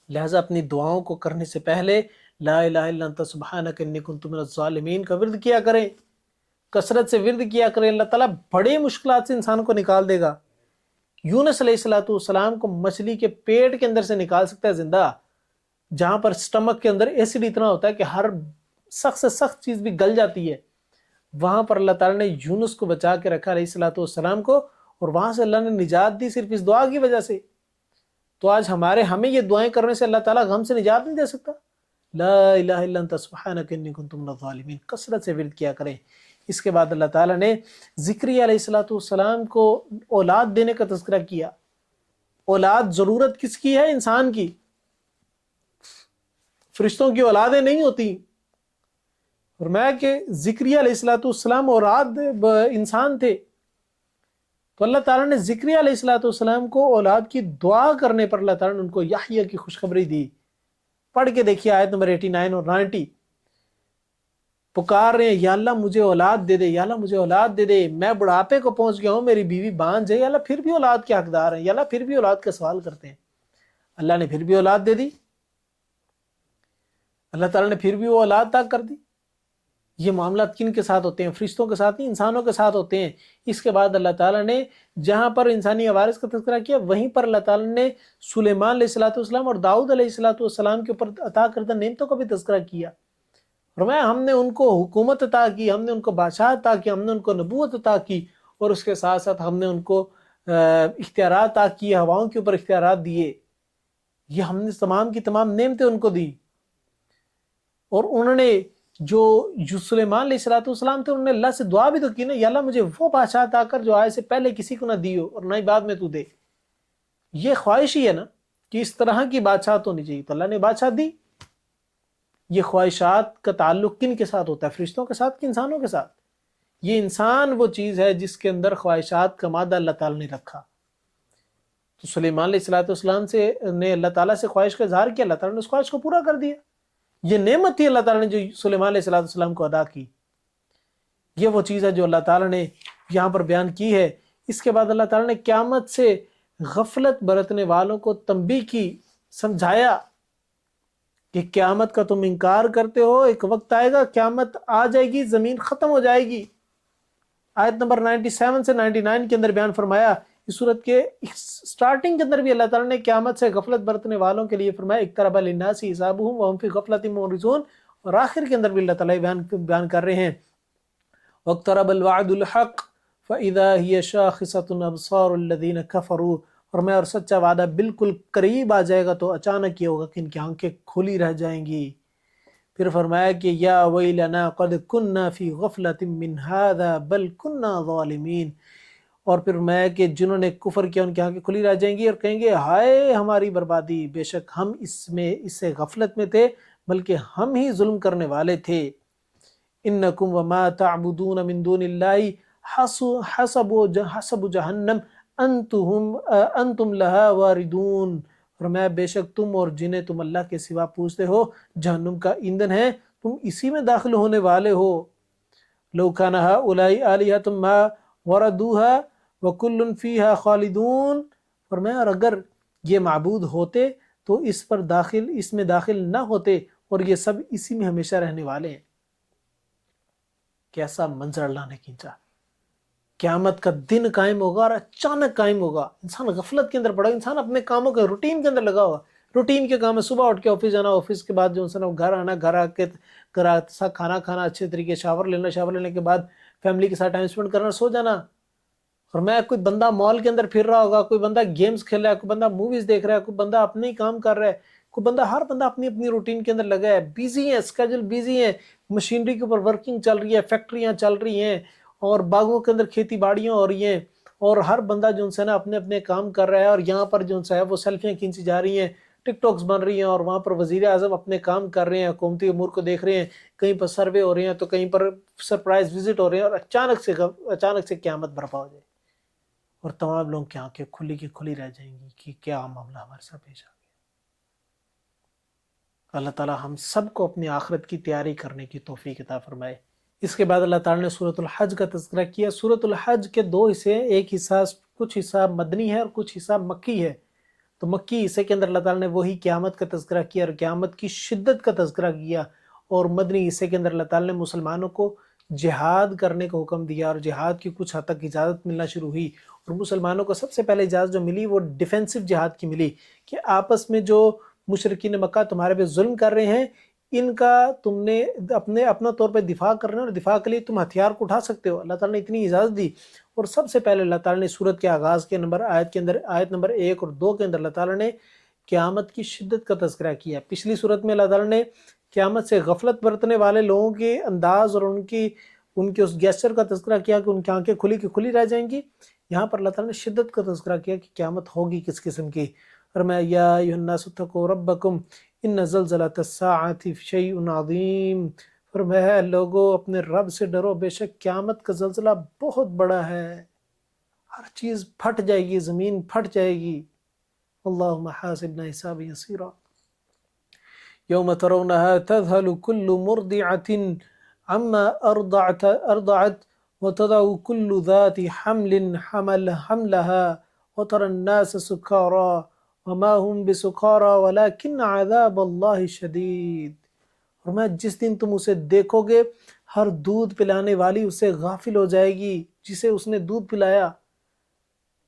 لہٰذا اپنی دعاؤں کو کرنے سے پہلے لا الہ الا انت سبحانک انی کنت من الظالمین کا ورد کیا کریں، کثرت سے ورد کیا کریں. اللہ تعالیٰ بڑے مشکلات سے انسان کو نکال دے گا. یونس علیہ السلام کو مچھلی کے پیٹ کے اندر سے نکال سکتا ہے زندہ، جہاں پر سٹمک کے اندر ایسڈ اتنا ہوتا ہے کہ ہر سخت سے سخت چیز بھی گل جاتی ہے. وہاں پر اللہ تعالیٰ نے یونس کو بچا کے رکھا علیہ السلام کو، اور وہاں سے اللہ نے نجات دی صرف اس دعا کی وجہ سے. تو آج ہمیں یہ دعائیں کرنے سے اللہ تعالیٰ غم سے نجات نہیں دے سکتا؟ لا الہ الا انت سبحانک انی کنت من الظالمین کثرت سے ورد کیا کریں. اس کے بعد اللہ تعالیٰ نے زکریا علیہ السلام کو اولاد دینے کا تذکرہ کیا. اولاد ضرورت کس کی ہے؟ انسان کی. فرشتوں کی اولادیں نہیں ہوتی. فرمایا کہ زکریا علیہ السلام اولاد انسان تھے، تو اللہ تعالیٰ نے زکریا علیہ السلام کو اولاد کی دعا کرنے پر اللہ تعالیٰ نے ان کو یحییٰ کی خوشخبری دی. پڑھ کے دیکھیے آیت نمبر 89 اور 90. پکار رہے ہیں یا اللہ مجھے اولاد دے دے، یا اللہ مجھے اولاد دے دے، میں بڑھاپے کو پہنچ گیا ہوں، میری بیوی بانجھ ہے، یا اللہ پھر بھی اولاد کے حقدار ہیں، یا اللہ پھر بھی اولاد کا سوال کرتے ہیں. اللہ نے پھر بھی اولاد دے دی. اللہ تعالیٰ نے پھر بھی وہ اولاد عطا کر دی. یہ معاملات کن کے ساتھ ہوتے ہیں؟ فرشتوں کے ساتھ نہیں، انسانوں کے ساتھ ہوتے ہیں. اس کے بعد اللہ تعالیٰ نے جہاں پر انسانی عوارض کا تذکرہ کیا، وہیں پر اللہ تعالیٰ نے سلیمان علیہ السلام اور داؤد علیہ السلام کے اوپر عطا کردہ نعمتوں کا بھی تذکرہ کیا. فرمایا ہم نے ان کو حکومت عطا کی، ہم نے ان کو بادشاہ عطا کی، ہم نے ان کو نبوت عطا کی، اور اس کے ساتھ ساتھ ہم نے ان کو اختیارات عطا کیے، ہواؤں کے اوپر اختیارات دیے. یہ ہم نے تمام کی تمام نعمتیں ان کو دی. اور انہوں نے جو سلیمان علیہ السلام تھے، انہوں نے اللہ سے دعا بھی تو کی نا، یا اللہ مجھے وہ بادشاہ عطا کر جو آج سے پہلے کسی کو نہ دی ہو اور نہ ہی بعد میں تو دے. یہ خواہش ہی ہے نا کہ اس طرح کی بادشاہت ہونی چاہیے، تو اللہ نے بادشاہ دی. یہ خواہشات کا تعلق کن کے ساتھ ہوتا ہے؟ فرشتوں کے ساتھ کہ انسانوں کے ساتھ؟ یہ انسان وہ چیز ہے جس کے اندر خواہشات کا مادہ اللہ تعالیٰ نے رکھا. تو سلیمان علیہ السلام سے نے اللہ تعالیٰ سے خواہش کا اظہار کیا، اللہ تعالیٰ نے اس خواہش کو پورا کر دیا. یہ نعمت تھی اللہ تعالیٰ نے جو سلیمان علیہ السلام کو ادا کی. یہ وہ چیز ہے جو اللہ تعالیٰ نے یہاں پر بیان کی ہے. اس کے بعد اللہ تعالیٰ نے قیامت سے غفلت برتنے والوں کو تنبیہ کی، سمجھایا کہ قیامت کا تم انکار کرتے ہو، ایک وقت آئے گا قیامت آ جائے گی، زمین ختم ہو جائے گی. آیت نمبر 97 سے 99 کے اندر بیان فرمایا. اس صورت کے سٹارٹنگ کے اندر بھی اللہ تعالیٰ نے قیامت سے غفلت برتنے والوں کے لیے فرمایا اقترب للناس حسابهم وهم في غفلة معرضون، اور آخر کے اندر بھی اللہ تعالیٰ بیان کر رہے ہیں واقترب الوعد الحق فإذا هي شاخصة أبصار الذين كفروا، اور سچا وعدہ بالکل قریب آ جائے گا تو اچانک یہ ہوگا کہ ان کی آنکھیں کھلی رہ جائیں گی. پھر فرمایا کہ یا ویلنا قد كنا في غفلة من هذا بل كنا ظالمین، اور پھر فرمایا کہ جنہوں نے کفر کیا ان کی آنکھیں کھلی رہ جائیں گی اور کہیں گے ہائے ہماری بربادی، بے شک ہم اس سے غفلت میں تھے، بلکہ ہم ہی ظلم کرنے والے تھے. انکم وما تعبدون من دون اللہ حسب جہنم انتم لہا واردون، فرمایا بے شک تم اور جنہیں تم اللہ کے سوا پوجتے ہو جہنم کا ایندھن ہے، تم اسی میں داخل ہونے والے ہو. لو کان ہؤلاء آلہۃ ما وردوها وکل فیہا خالدون، فرمایا اور اگر یہ معبود ہوتے تو اس میں داخل نہ ہوتے اور یہ سب اسی میں ہمیشہ رہنے والے ہیں۔ کیسا منظر اللہ نے کھینچا، قیامت کا دن قائم ہوگا اور اچانک قائم ہوگا، انسان غفلت کے اندر پڑا، انسان اپنے کاموں کے روٹین کے اندر لگا ہوا، روٹین کے کام ہے، صبح اٹھ کے آفس جانا، آفس کے بعد جو انسان گھر آنا، گھر آ کے کھانا کھانا، اچھے طریقے شاور لینا، شاور لینے کے بعد فیملی کے ساتھ ٹائم اسپینڈ کرنا، سو جانا۔ اور میں کوئی بندہ مال کے اندر پھر رہا ہوگا، کوئی بندہ گیمز کھیل رہا ہے، کوئی بندہ موویز دیکھ رہا ہے، کوئی بندہ اپنے ہی کام کر رہا ہے، کوئی بندہ، ہر بندہ اپنی اپنی روٹین کے اندر لگا ہے، بیزی ہے، اسکیجول بیزی ہے، مشینری کے اوپر ورکنگ چل رہی ہے، فیکٹریاں چل رہی ہیں اور باغوں کے اندر کھیتی باڑیاں ہو رہی ہیں، اور ہر بندہ جو ہے نا اپنے اپنے کام کر رہا ہے، اور یہاں پر جو ہے وہ سیلفیاں کھینچی جا رہی ہیں، ٹک ٹاکس بن رہی ہیں، اور وہاں پر وزیر اعظم اپنے کام کر رہے ہیں، حکومتی امور کو دیکھ رہے ہیں، کہیں پر سروے ہو رہے ہیں تو کہیں پر سرپرائز وزٹ ہو رہے ہیں، اور اچانک سے قیامت برپا ہو جائے اور تمام لوگوں کی آنکھیں کھلی کی کھلی رہ جائیں گی کہ کیا معاملہ ہمارے ساتھ پیش آ گیا۔ اللہ تعالی ہم سب کو اپنی آخرت کی تیاری کرنے کی توفیق عطا فرمائے۔ اس کے بعد اللہ تعالی نے سورۃ الحج کا تذکرہ کیا۔ سورۃ الحج کے دو حصے ہیں، ایک حصہ کچھ حصہ مدنی ہے اور کچھ حصہ مکی ہے۔ تو مکی حصے کے اندر اللہ تعالی نے وہی قیامت کا تذکرہ کیا اور قیامت کی شدت کا تذکرہ کیا، اور مدنی حصے کے اندر اللہ تعالی نے مسلمانوں کو جہاد کرنے کا حکم دیا، اور جہاد کی کچھ حد تک اجازت ملنا شروع ہوئی، اور مسلمانوں کو سب سے پہلے اجازت جو ملی وہ ڈیفینسو جہاد کی ملی، کہ آپس میں جو مشرکین مکہ تمہارے پہ ظلم کر رہے ہیں ان کا تم نے اپنا طور پہ دفاع کرنا ہے، اور دفاع کے لیے تم ہتھیار کو اٹھا سکتے ہو۔ اللہ تعالیٰ نے اتنی اجازت دی، اور سب سے پہلے اللہ تعالیٰ نے سورت کے آغاز کے آیت نمبر 1 اور 2 کے اندر اللہ تعالیٰ نے قیامت کی شدت کا تذکرہ کیا۔ پچھلی سورت میں اللہ تعالیٰ نے قیامت سے غفلت برتنے والے لوگوں کے انداز اور ان کے اس گیسچر کا تذکرہ کیا کہ ان کی آنکھیں کھلی کی کھلی رہ جائیں گی۔ یہاں پر اللہ تعالیٰ نے شدت کا تذکرہ کیا کہ قیامت ہوگی کس قسم کی۔ فرمایا یا ایھا الناس اتقوا ربکم ان زلزلۃ الساعۃ شیء عظیم، فرمایا لوگو اپنے رب سے ڈرو، بے شک قیامت کا زلزلہ بہت بڑا ہے، ہر چیز پھٹ جائے گی، زمین پھٹ جائے گی۔ اللہم حاسبنا حسابا یسیرا یوم ترونها تذهل كل مرضعة عما ارضعت وتضع كل ذات حمل حملها وترى الناس سكارى وما هم بسكارى ولكن عذاب اللہ شدید۔ اور میں جس دن تم اسے دیکھو گے ہر دودھ پلانے والی اسے غافل ہو جائے گی جسے اس نے دودھ پلایا۔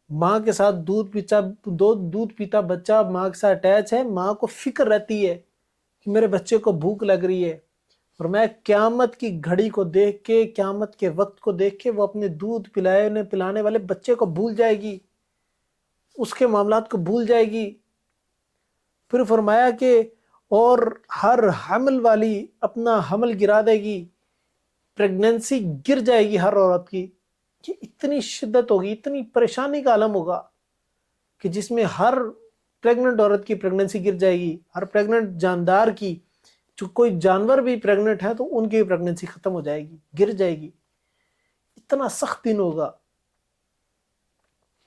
ماں کے ساتھ دودھ پیتا بچہ ماں کے ساتھ اٹیچ ہے، ماں کو فکر رہتی ہے کہ میرے بچے کو بھوک لگ رہی ہے، اور میں قیامت کی گھڑی کو دیکھ کے، قیامت کے وقت کو دیکھ کے وہ اپنے دودھ پلانے والے بچے کو بھول جائے گی، اس کے معاملات کو بھول جائے گی۔ پھر فرمایا کہ اور ہر حمل والی اپنا حمل گرا دے گی، پریگننسی گر جائے گی ہر عورت کی، کہ اتنی شدت ہوگی، اتنی پریشانی کا عالم ہوگا کہ جس میں ہر پریگننٹ عورت کی پریگننسی گر جائے گی، ہر پریگننٹ جاندار کی، جو کوئی جانور بھی پریگننٹ ہے تو ان کی پریگننسی ختم ہو جائے گی، گر جائے گی، اتنا سخت دن ہوگا۔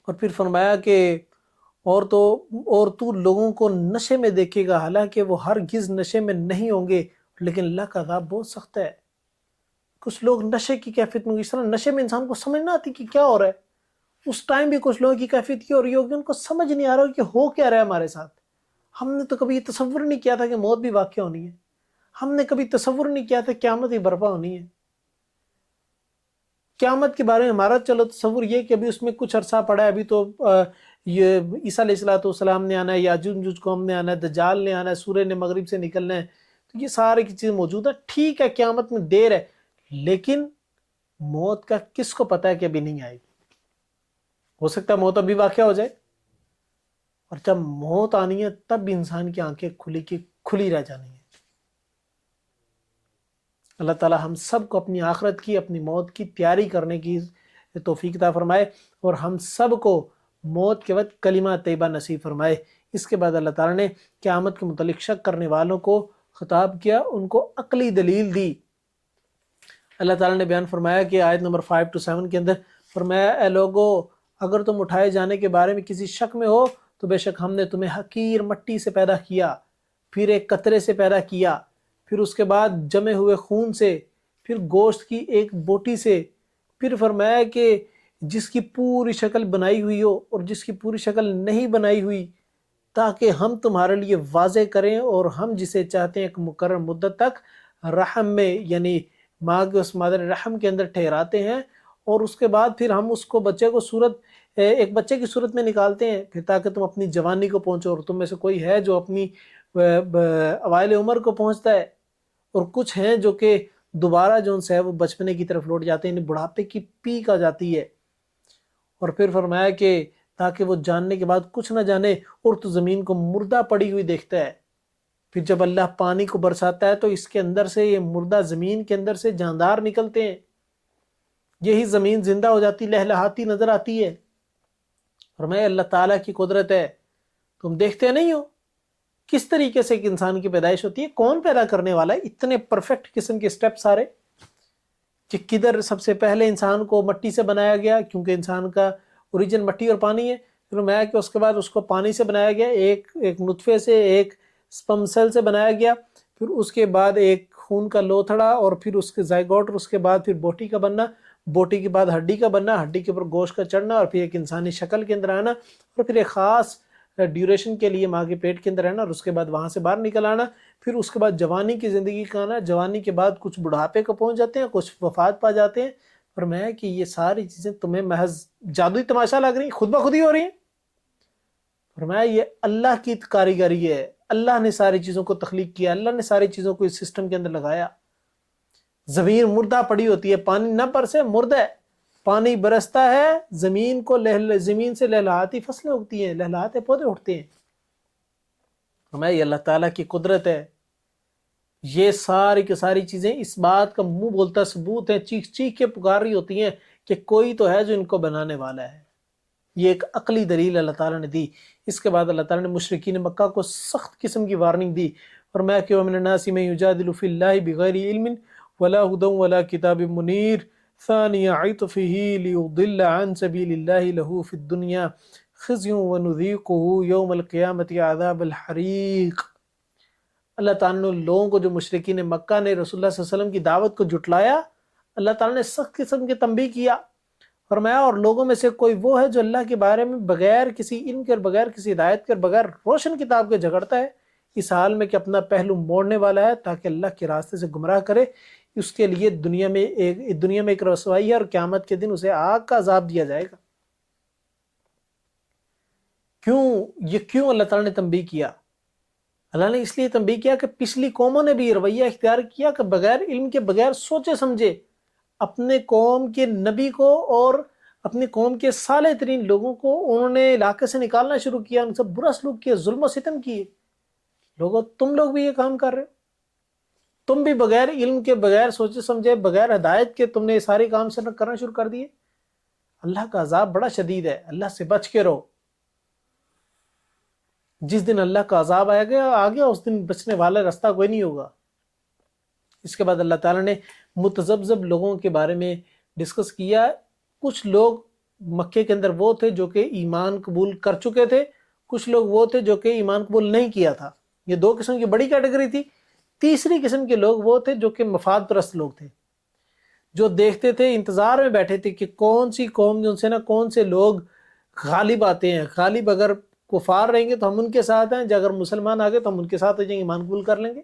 اور پھر فرمایا کہ اور تو لوگوں کو نشے میں دیکھے گا، حالانکہ وہ ہرگز نشے میں نہیں ہوں گے، لیکن اللہ کا عذاب بہت سخت ہے۔ کچھ لوگ نشے کی کیفیت میں، اس طرح نشے میں انسان کو سمجھ نہ آتی کہ کیا ہو رہا ہے، اس ٹائم بھی کچھ لوگوں کی کیفیت کی ہو رہی ہوگی، ان کو سمجھ نہیں آ رہا کہ ہو کیا رہا ہے ہمارے ساتھ۔ ہم نے تو کبھی یہ تصور نہیں کیا تھا کہ موت بھی واقع ہونی ہے، ہم نے کبھی تصور نہیں کیا تھا قیامت بھی برپا ہونی ہے۔ قیامت کے بارے میں ہمارا چلو تصور یہ کہ ابھی اس میں کچھ عرصہ پڑا ہے، ابھی تو یہ عیسیٰ علیہ السلام نے آنا ہے، یاجوج قوم نے آنا ہے، دجال نے آنا ہے، سورج نے مغرب سے نکلنا ہے، تو یہ ساری کی چیز موجود ہے۔ ٹھیک ہے قیامت میں دیر ہے، لیکن موت کا کس کو پتہ ہے کہ ابھی نہیں آئے گی؟ ہو سکتا ہے موت ابھی واقع ہو جائے، اور جب موت آنی ہے تب بھی انسان کی آنکھیں کھلی رہ جانی ہے۔ اللہ تعالی ہم سب کو اپنی آخرت کی، اپنی موت کی تیاری کرنے کی توفیق عطا فرمائے، اور ہم سب کو موت کے وقت کلمہ طیبہ نصیب فرمائے۔ اس کے بعد اللہ تعالی نے قیامت کے متعلق شک کرنے والوں کو خطاب کیا، ان کو عقلی دلیل دی۔ اللہ تعالی نے بیان فرمایا کہ آیت نمبر 5 to 7 کے اندر فرمایا اے لوگو اگر تم اٹھائے جانے کے بارے میں کسی شک میں ہو تو بے شک ہم نے تمہیں حقیر مٹی سے پیدا کیا، پھر ایک قطرے سے پیدا کیا، پھر اس کے بعد جمے ہوئے خون سے، پھر گوشت کی ایک بوٹی سے، پھر فرمایا کہ جس کی پوری شکل بنائی ہوئی ہو اور جس کی پوری شکل نہیں بنائی ہوئی، تاکہ ہم تمہارے لیے واضح کریں، اور ہم جسے چاہتے ہیں ایک مقرر مدت تک رحم میں یعنی ماں کے اس مادر رحم کے اندر ٹھہراتے ہیں، اور اس کے بعد پھر ہم اس کو بچے کو ایک بچے کی صورت میں نکالتے ہیں، پھر تاکہ تم اپنی جوانی کو پہنچو۔ اور تم میں سے کوئی ہے جو اپنی اوائل عمر کو پہنچتا ہے، اور کچھ ہیں جو کہ دوبارہ جو ان سے ہے وہ بچپنے کی طرف لوٹ جاتے ہیں، یعنی بڑھاپے کی پیک آ جاتی ہے۔ اور پھر فرمایا کہ تاکہ وہ جاننے کے بعد کچھ نہ جانے، اور تو زمین کو مردہ پڑی ہوئی دیکھتا ہے۔ پھر جب اللہ پانی کو برساتا ہے تو اس کے اندر سے، یہ مردہ زمین کے اندر سے جاندار نکلتے ہیں، یہی زمین زندہ ہو جاتی، لہلہاتی نظر آتی ہے۔ فرمایا اللہ تعالیٰ کی قدرت ہے، تم دیکھتے نہیں ہو کس طریقے سے ایک انسان کی پیدائش ہوتی ہے، کون پیدا کرنے والا ہے، اتنے پرفیکٹ قسم کے سٹیپ سارے، کہ کدھر سب سے پہلے انسان کو مٹی سے بنایا گیا، کیونکہ انسان کا اوریجن مٹی اور پانی ہے، پھر میں کہ اس کے بعد اس کو پانی سے بنایا گیا، ایک نطفے سے، ایک سپرم سیل سے بنایا گیا، پھر اس کے بعد ایک خون کا لوتھڑا، اور پھر اس کے زائگوٹ، اور اس کے بعد پھر بوٹی کا بننا، بوٹی کے بعد ہڈی کا بننا، ہڈی کے اوپر گوشت کا چڑھنا، اور پھر ایک انسانی شکل کے اندر آنا، اور پھر ایک خاص ڈیوریشن کے لیے ماں کے پیٹ کے اندر رہنا، اور اس کے بعد وہاں سے باہر نکل آنا، پھر اس کے بعد جوانی کی زندگی کا آنا، جوانی کے بعد کچھ بڑھاپے کو پہنچ جاتے ہیں، کچھ وفات پا جاتے ہیں۔ فرمایا کہ یہ ساری چیزیں تمہیں محض جادوئی تماشا لگ رہی ہیں، خود بخود ہی ہو رہی ہیں۔ فرمایا یہ اللہ کی کاریگری ہے، اللہ نے ساری چیزوں کو تخلیق کیا، اللہ نے ساری چیزوں کو اس سسٹم کے اندر لگایا۔ زمین مردہ پڑی ہوتی ہے، پانی نہ برسے مردہ ہے، پانی برستا ہے، زمین کو زمین سے لہلہاتی فصلیں اگتی ہیں، لہلہاتے پودے اٹھتے ہیں۔ فرمایا یہ اللہ تعالیٰ کی قدرت ہے، یہ ساری کی ساری چیزیں اس بات کا منہ بولتا ثبوت ہے، چیخ چیخ کے پکار رہی ہوتی ہیں کہ کوئی تو ہے جو ان کو بنانے والا ہے۔ یہ ایک عقلی دلیل اللہ تعالیٰ نے دی۔ اس کے بعد اللہ تعالیٰ نے مشرکین مکہ کو سخت قسم کی وارننگ دی، فرمایا کہ وَمِنَ النَّاسِ مَن يُجَادِلُ فِي اللَّهِ بِغَيْرِ عِلْمٍ وَلَا هُدًى وَلَا كِتَابٍ مُنِيرٍ ثَانِيَ عِطْفِهِ لِيُضِلَّ عَن سَبِيلِ اللَّهِ لَهُ فِي الدُّنْيَا خِزْيٌ وَنُذِيقُهُ يَوْمَ الْقِيَامَةِ عَذَابَ الْحَرِيقِ۔ اللہ تعالیٰ نے لوگوں کو، جو مشرکین مکہ نے رسول اللہ صلی اللہ علیہ وسلم کی دعوت کو جھٹلایا، اللہ تعالیٰ نے سخت قسم کی تنبیہ کیا۔ فرمایا اور لوگوں میں سے کوئی وہ ہے جو اللہ کے بارے میں بغیر کسی علم کے اور بغیر کسی ہدایت کے اور بغیر روشن کتاب کے جھگڑتا ہے، اس حال میں کہ اپنا پہلو موڑنے والا ہے تاکہ اللہ کے راستے سے گمراہ کرے۔ اس کے لیے دنیا میں ایک رسوائی ہے، اور قیامت کے دن اسے آگ کا عذاب دیا جائے گا۔ کیوں اللہ تعالیٰ نے تنبیہ کیا؟ اللہ نے اس لیے تنبیہ کیا کہ پچھلی قوموں نے بھی یہ رویہ اختیار کیا کہ بغیر علم کے، بغیر سوچے سمجھے اپنے قوم کے نبی کو اور اپنی قوم کے صالح ترین لوگوں کو انہوں نے علاقے سے نکالنا شروع کیا، ان سے برا سلوک کیا، ظلم و ستم کیے۔ لوگوں تم لوگ بھی یہ کام کر رہے ہو، تم بھی بغیر علم کے، بغیر سوچے سمجھے، بغیر ہدایت کے تم نے یہ سارے کام سے کرنا شروع کر دیے۔ اللہ کا عذاب بڑا شدید ہے، اللہ سے بچ کے رہو۔ جس دن اللہ کا عذاب آ گیا اس دن بچنے والا راستہ کوئی نہیں ہوگا۔ اس کے بعد اللہ تعالیٰ نے متذبذب لوگوں کے بارے میں ڈسکس کیا۔ کچھ لوگ مکے کے اندر وہ تھے جو کہ ایمان قبول کر چکے تھے، کچھ لوگ وہ تھے جو کہ ایمان قبول نہیں کیا تھا۔ یہ دو قسم کی بڑی کیٹیگری تھی۔ تیسری قسم کے لوگ وہ تھے جو کہ مفاد پرست لوگ تھے، جو دیکھتے تھے، انتظار میں بیٹھے تھے کہ کون سی قوم جو سے نا کون سے لوگ غالب آتے ہیں، غالب اگر کفار رہیں گے تو ہم ان کے ساتھ ہیں، اگر مسلمان آ گئے تو ہم ان کے ساتھ ہو جائیں گے، ایمان قبول کر لیں گے۔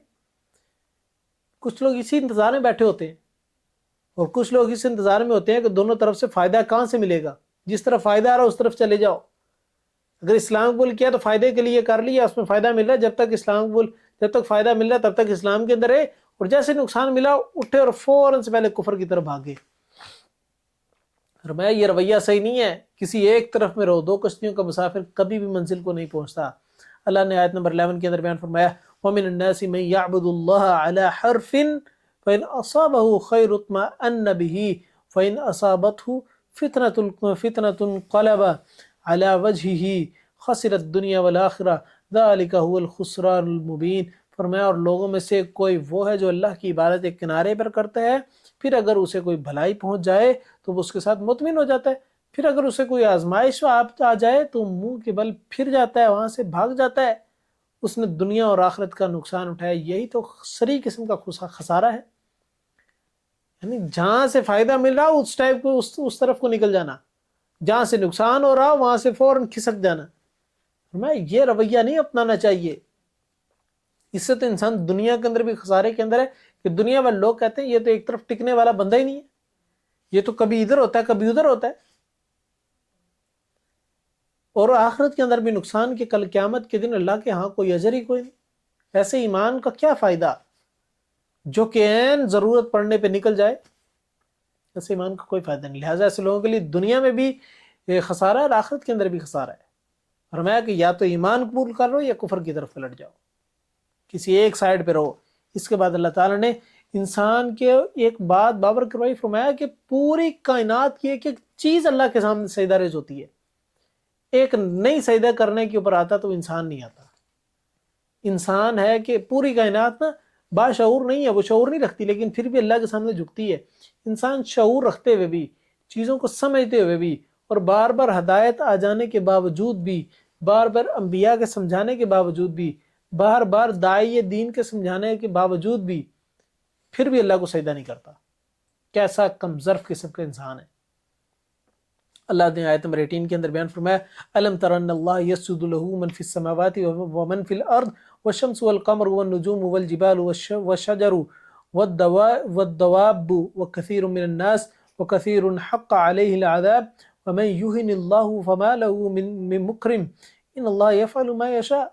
کچھ لوگ اسی انتظار میں بیٹھے ہوتے ہیں، اور کچھ لوگ اس انتظار میں ہوتے ہیں کہ دونوں طرف سے فائدہ کہاں سے ملے گا، جس طرف فائدہ آ رہا ہے اس طرف چلے جاؤ۔ اگر اسلام قبول کیا تو فائدے کے لیے کر لیا، اس میں فائدہ مل رہا ہے، جب تک فائدہ مل رہا ہے تب تک اسلام کے اندر ہے، اور جیسے نقصان ملا اٹھے اور فوراً سے پہلے کفر کی طرف بھاگے۔ فرمایا یہ رویہ صحیح نہیں ہے، کسی ایک طرف میں رہو، دو کشتیوں کا مسافر کبھی بھی منزل کو نہیں پہنچتا۔ اللہ نے آیت نمبر 11 کے اندر بیان فرمایا وَمِنَ النَّاسِ مَن يَعْبُدُ اللَّهَ عَلَى حَرْفٍ فَإِنْ أَصَابَهُ خَيْرٌ اطْمَأَنَّ بِهِ فَإِنْ أَصَابَتْهُ فِتْنَةٌ انقَلَبَ عَلَى وَجْهِهِ خَسِرَ الدُّنْيَا وَالْآخِرَةَ ذَلِكَ هُوَ الْخُسْرَانُ الْمُبِينُ۔ فرمایا اور لوگوں میں سے کوئی وہ ہے جو اللہ کی عبادت ایک کنارے پر کرتا ہے، پھر اگر اسے کوئی بھلائی پہنچ جائے تو وہ اس کے ساتھ مطمئن ہو جاتا ہے، پھر اگر اسے کوئی آزمائش آ جائے تو منہ کے بل پھر جاتا ہے، وہاں سے بھاگ جاتا ہے، اس نے دنیا اور آخرت کا نقصان اٹھایا۔ یہی تو سری قسم کا خسارہ ہے۔ یعنی جہاں سے فائدہ مل رہا ہو اس ٹائپ کو اس طرف کو نکل جانا، جہاں سے نقصان ہو رہا ہو وہاں سے فوراً کھسک جانا۔ میں یہ رویہ نہیں اپنانا چاہیے، اس سے تو انسان دنیا کے اندر بھی خسارے کے اندر ہے، کہ دنیا والے لوگ کہتے ہیں یہ تو ایک طرف ٹکنے والا بندہ ہی نہیں ہے، یہ تو کبھی ادھر ہوتا ہے کبھی ادھر ہوتا ہے، اور آخرت کے اندر بھی نقصان، کہ کل قیامت کے دن اللہ کے ہاں کوئی اجر ہی کوئی نہیں۔ ایسے ایمان کا کیا فائدہ جو کہ عین ضرورت پڑنے پہ نکل جائے، ایسے ایمان کا کوئی فائدہ نہیں۔ لہٰذا ایسے لوگوں کے لیے دنیا میں بھی خسارہ ہے اور آخرت کے اندر بھی خسارہ ہے۔ فرمایا کہ یا تو ایمان قبول کر لو یا کفر کی طرف پلٹ جاؤ، کسی ایک سائڈ پہ رہو۔ اس کے بعد اللہ تعالیٰ نے انسان کے ایک بات بابر کروائی، فرمایا کہ پوری کائنات کی ایک ایک چیز اللہ کے سامنے سجدہ ریز ہوتی ہے، ایک نئی سجدہ کرنے کے اوپر آتا تو انسان نہیں آتا۔ انسان ہے کہ پوری کائنات نا باشعور نہیں ہے، وہ شعور نہیں رکھتی، لیکن پھر بھی اللہ کے سامنے جھکتی ہے۔ انسان شعور رکھتے ہوئے بھی، چیزوں کو سمجھتے ہوئے بھی، اور بار بار ہدایت آ جانے کے باوجود بھی، بار بار انبیاء کے سمجھانے کے باوجود بھی، بار بار داعی دین کے سمجھانے کے باوجود بھی، پھر بھی اللہ کو سجدہ نہیں کرتا۔ کیسا کم ظرف قسم کا انسان ہے۔ اللہ نے آیت نمبر 18 کے اندر بیان فرمایا، الم تر ان اللہ یسجد له من فی السماوات ومن فی الارض والشمس والقمر والنجوم والجبال والشجر والدواب وكثير من الناس وكثير حق عليه العذاب ومن يهن الله فما له من مكرم ان اللہ يفعل ما يشاء۔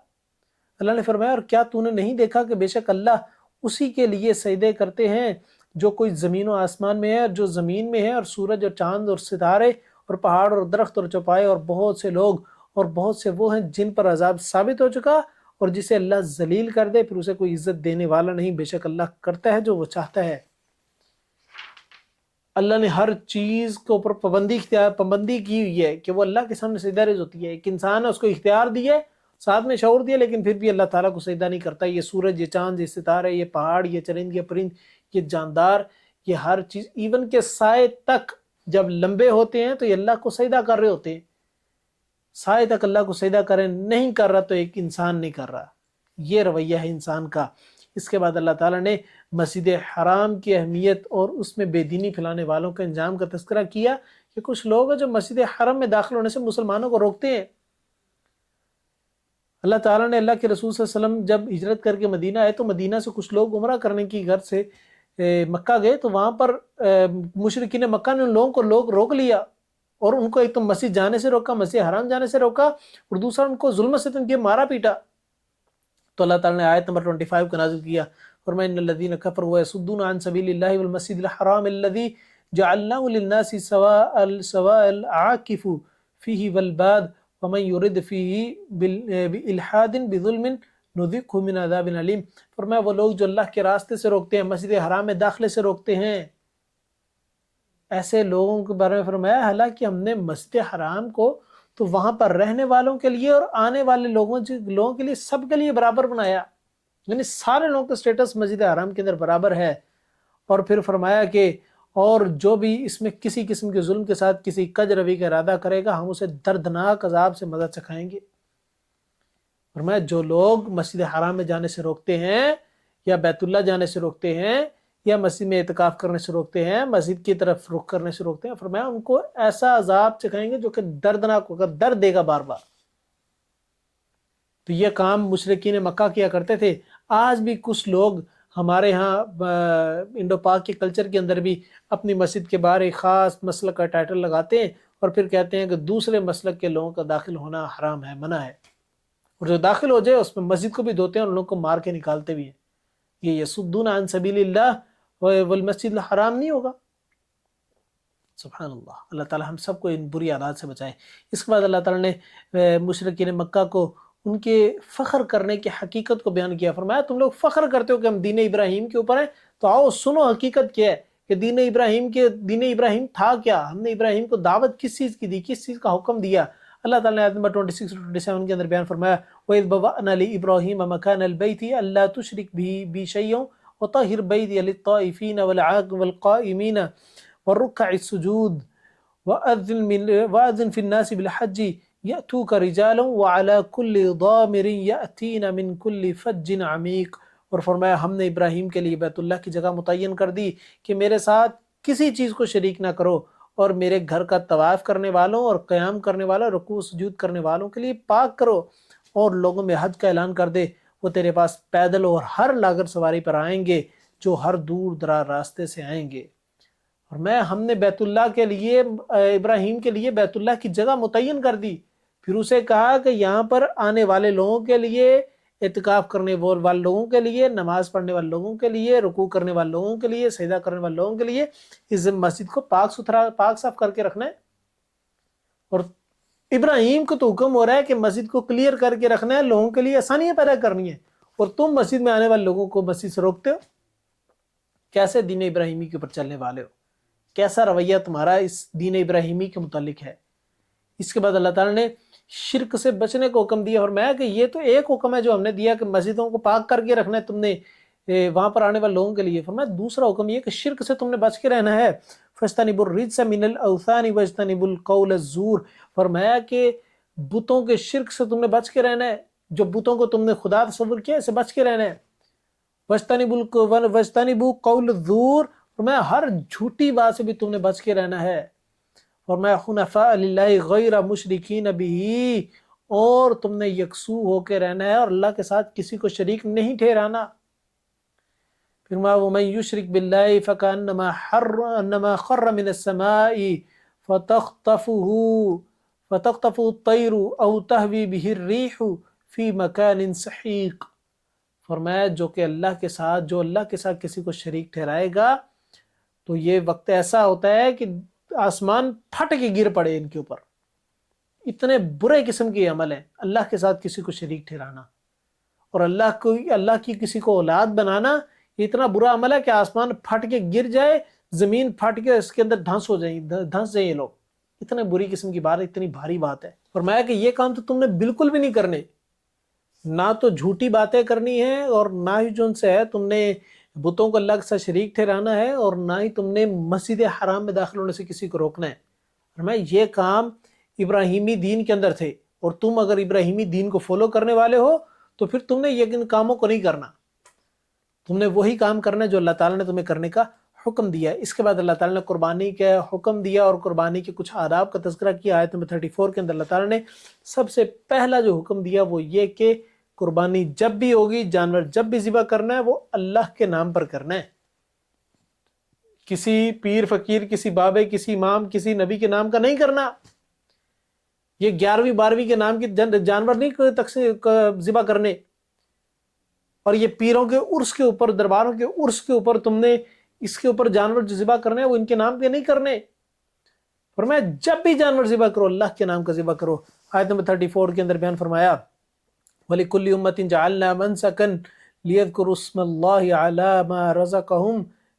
اللہ نے فرمایا اور کیا تو نے نہیں دیکھا کہ بے شک اللہ اسی کے لیے سجدے کرتے ہیں جو کوئی زمین و آسمان میں ہے اور جو زمین میں ہے، اور سورج اور چاند اور ستارے اور پہاڑ اور درخت اور چوپائے اور بہت سے لوگ اور بہت سے وہ ہیں جن پر عذاب ثابت ہو چکا، اور جسے اللہ ذلیل کر دے پھر اسے کوئی عزت دینے والا نہیں۔ بے شک اللہ کرتا ہے جو وہ چاہتا ہے۔ اللہ نے ہر چیز کے اوپر پابندی کی ہوئی ہے کہ وہ اللہ کے سامنے سجدہ ریز ہوتی ہے۔ ایک انسان ہے، اس کو اختیار دیے، ساتھ میں شعور دیا، لیکن پھر بھی اللہ تعالیٰ کو سجدہ نہیں کرتا۔ یہ سورج، یہ چاند، یہ ستارے، یہ پہاڑ، یہ چرند، یہ پرند، یہ جاندار، یہ ہر چیز، ایون کے سائے تک جب لمبے ہوتے ہیں تو یہ اللہ کو سجدہ کر رہے ہوتے ہیں۔ سائے تک اللہ کو سجدہ کریں، نہیں کر رہا تو ایک انسان نہیں کر رہا۔ یہ رویہ ہے انسان کا۔ اس کے بعد اللہ تعالیٰ نے مسجد حرام کی اہمیت اور اس میں بے دینی پھیلانے والوں کے انجام کا تذکرہ کیا، کہ کچھ لوگ ہیں جو مسجد حرم میں داخل ہونے سے مسلمانوں کو روکتے ہیں۔ اللہ تعالیٰ نے اللہ کے رسول صلی اللہ علیہ وسلم جب ہجرت کر کے مدینہ آئے تو مدینہ سے کچھ لوگ عمرہ کرنے کی غرض سے مکہ گئے، تو وہاں پر مشرکین مکہ نے ان لوگوں کو روک لیا، اور ان کو ایک تو مسجد جانے سے روکا، مسجد حرام جانے سے روکا، اور دوسرا ان کو ظلم ستم کیا، مارا پیٹا۔ تو اللہ تعالیٰ نے آیت نمبر 25 کو نازل کیا، فرمایا ان الذین کفروا ویصدون عن سبیل اللہ والمسجد الحرام الذی جعلناه للناس سواء العاکف فیہ والباد ومن یرد فیہ بالحاد بظلم نذقہ من عذاب علیم۔ فرمایا وہ لوگ جو اللہ کے راستے سے روکتے ہیں، مسجد حرام میں داخلے سے روکتے ہیں، ایسے لوگوں کے بارے میں فرمایا حالانکہ ہم نے مسجد حرام کو تو وہاں پر رہنے والوں کے لیے اور آنے والے لوگوں کے لیے سب کے لیے برابر بنایا، یعنی سارے لوگوں کا سٹیٹس مسجد حرام کے اندر برابر ہے۔ اور پھر فرمایا کہ اور جو بھی اس میں کسی قسم کے ظلم کے ساتھ کسی کج روی کا ارادہ کرے گا ہم اسے دردناک عذاب سے مزہ چکھائیں گے۔ فرمایا جو لوگ مسجد حرام میں جانے سے روکتے ہیں، یا بیت اللہ جانے سے روکتے ہیں، یا مسجد میں اعتکاف کرنے سے روکتے ہیں، مسجد کی طرف رخ کرنے سے روکتے ہیں، فرمایا ان کو ایسا عذاب چکھائیں گے جو کہ دردناک ہوگا، درد دے گا بار بار۔ تو یہ کام مشرکین مکہ کیا کرتے تھے۔ آج بھی کچھ لوگ ہمارے ہاں انڈو پاک کے کلچر کے اندر بھی اپنی مسجد کے باہر ایک خاص مسلک کا ٹائٹل لگاتے ہیں، اور پھر کہتے ہیں کہ دوسرے مسلک کے لوگوں کا داخل ہونا حرام ہے، منع ہے، اور جو داخل ہو جائے اس میں مسجد کو بھی دھوتے ہیں اور ان لوگوں کو مار کے نکالتے بھی ہیں۔ یہ یصدون عن سبیل اللہ والمسجد الحرام نہیں ہوگا۔ سبحان اللہ، اللہ تعالی ہم سب کو ان بری عادات سے بچائے۔ اس کے بعد اللہ تعالی نے مشرکین مکہ کو ان کے فخر کرنے کی حقیقت کو بیان کیا۔ فرمایا تم لوگ فخر کرتے ہو کہ ہم دین ابراہیم کے اوپر ہیں، تو آؤ سنو حقیقت کیا ہے کہ دین ابراہیم تھا کیا، ہم نے ابراہیم کو دعوت کس چیز کی دی، کس چیز کا حکم دیا۔ اللہ تعالیٰ نے آیت نمبر 26 اور 27 کے اندر بیان فرمایا وَإِذْ بَوَّأْنَا لِإِبْرَاهِيمَ مَكَانَ الْبَيْتِ أَلَّا تُشْرِكْ بِي شَيْئًا وَطَهِّرْ بَيْتِيَ لِلطَّائِفِينَ والقائمين والركع السجود وأذن في الناس بالحج يأتوك رجالا وعلى كل ضامر يأتين من كل فج عميق اور فرمایا ہم نے ابراہیم کے لیے بیت اللہ کی جگہ متعین کر دی کہ میرے ساتھ کسی چیز کو شریک نہ کرو، اور میرے گھر کا طواف کرنے والوں اور قیام کرنے والوں، رکوع سجود کرنے والوں کے لیے پاک کرو، اور لوگوں میں حج کا اعلان کر دے، وہ تیرے پاس پیدل اور ہر لاغر سواری پر آئیں گے جو ہر دور دراز راستے سے آئیں گے۔ اور ہم نے بیت اللہ کے لیے ابراہیم کے لیے بیت اللہ کی جگہ متعین کر دی، پھر اسے کہا کہ یہاں پر آنے والے لوگوں کے لیے، اعتکاف کرنے والے لوگوں کے لیے، نماز پڑھنے والے لوگوں کے لیے، رکوع کرنے والے لوگوں کے لیے، سجدہ کرنے والے لوگوں کے لیے اس مسجد کو پاک ستھرا، پاک صاف کر کے رکھنا ہے۔ اور ابراہیم کو تو حکم ہو رہا ہے کہ مسجد کو کلیئر کر کے رکھنا ہے، لوگوں کے لیے آسانیاں پیدا کرنی ہے، اور تم مسجد میں آنے والے لوگوں کو مسجد سے روکتے ہو۔ کیسے دین ابراہیمی کے اوپر چلنے والے ہو؟ کیسا رویہ تمہارا اس دین ابراہیمی کے متعلق ہے؟ اس کے بعد اللہ تعالیٰ نے شرک سے بچنے کو حکم دیا، اور میں کہ یہ تو ایک حکم ہے جو ہم نے دیا کہ مسجدوں کو پاک کر کے رکھنا ہے تم نے وہاں پر آنے والے لوگوں کے لیے، فرمایا دوسرا حکم یہ کہ شرک سے تم نے بچ کے رہنا ہے۔ فَاجْتَنِبُوا الرِّجْسَ مِنَ الْأَوْثَانِ وَاجْتَنِبُوا الْقَوْلَ الزُّورِ، فرمایا کہ بتوں کے شرک سے تم نے بچ کے رہنا ہے، جو بتوں کو تم نے خدا تصور کیا اسے بچ کے رہنا ہے۔ وَاجْتَنِبُوا قَوْلَ الزُّورِ، فرمایا ہر جھوٹی بات سے بھی تم نے بچ کے رہنا ہے۔ فرمایا حنفاء للہ غیر مشرکین بہ، اور تم نے یکسو ہو کے رہنا ہے اور اللہ کے ساتھ کسی کو شریک نہیں ٹھہرانا۔ پھر وَمَن يُشْرِكْ بِاللَّهِ فَكَأَنَّمَا خَرَّ مِنَ السَّمَاءِ فَتَخْطَفُهُ الطَّيْرُ أَوْ تَهْوِي بِهِ الرِّيحُ فِي مَكَانٍ سَحِيقٍ، فرمایا جو اللہ کے ساتھ کسی کو شریک ٹھہرائے گا تو یہ وقت ایسا ہوتا ہے کہ آسمان پھٹ کے گر پڑے ان کے اوپر۔ اتنے برے قسم کے عمل ہیں اللہ کے ساتھ کسی کو شریک ٹھہرانا، اور اللہ کی کسی کو اولاد بنانا، یہ اتنا برا عمل ہے کہ آسمان پھٹ کے گر جائے، زمین پھٹ کے اس کے اندر دھنس جائیں یہ لوگ۔ اتنے بری قسم کی بات ہے، اتنی بھاری بات ہے۔ فرمایا کہ یہ کام تو تم نے بالکل بھی نہیں کرنے، نہ تو جھوٹی باتیں کرنی ہے، اور نہ ہی جو ان سے ہے تم نے بتوں کو اللہ کے ساتھ شریک ٹھہرانا ہے، اور نہ ہی تم نے مسجد حرام میں داخل ہونے سے کسی کو روکنا ہے۔ فرمایا یہ کام ابراہیمی دین کے اندر تھے، اور تم اگر ابراہیمی دین کو فالو کرنے والے ہو تو پھر تم نے یہ کاموں کو نہیں کرنا، تم نے وہی کام کرنا ہے جو اللہ تعالیٰ نے تمہیں کرنے کا حکم دیا ہے۔ اس کے بعد اللہ تعالیٰ نے قربانی کا حکم دیا اور قربانی کے کچھ آداب کا تذکرہ کیا۔ آیت نمبر 34 کے اندر اللہ تعالیٰ نے سب سے پہلا جو حکم دیا وہ یہ کہ قربانی جب بھی ہوگی، جانور جب بھی ذبح کرنا ہے، وہ اللہ کے نام پر کرنا ہے، کسی پیر فقیر، کسی بابے، کسی امام، کسی نبی کے نام کا نہیں کرنا۔ یہ 11ویں 12ویں کے نام کے جانور نہیں ذبح کرنے، اور یہ پیروں کے عرس کے اوپر، درباروں کے عرس کے اوپر تم نے اس کے اوپر جانور جو ذبح کرنے ہیں وہ ان کے نام کے نہیں کرنے۔ فرمایا جب بھی جانور ذبح کرو اللہ کے نام کا ذبح کرو۔ آیت نمبر 34 کے اندر بیان فرمایا وَلِكُلِّ أُمَّةٍ جَعَلْنَا مَنْسَكًا لِيَذْكُرُوا اسْمَ اللَّهِ عَلَى مَا رَزَقَهُم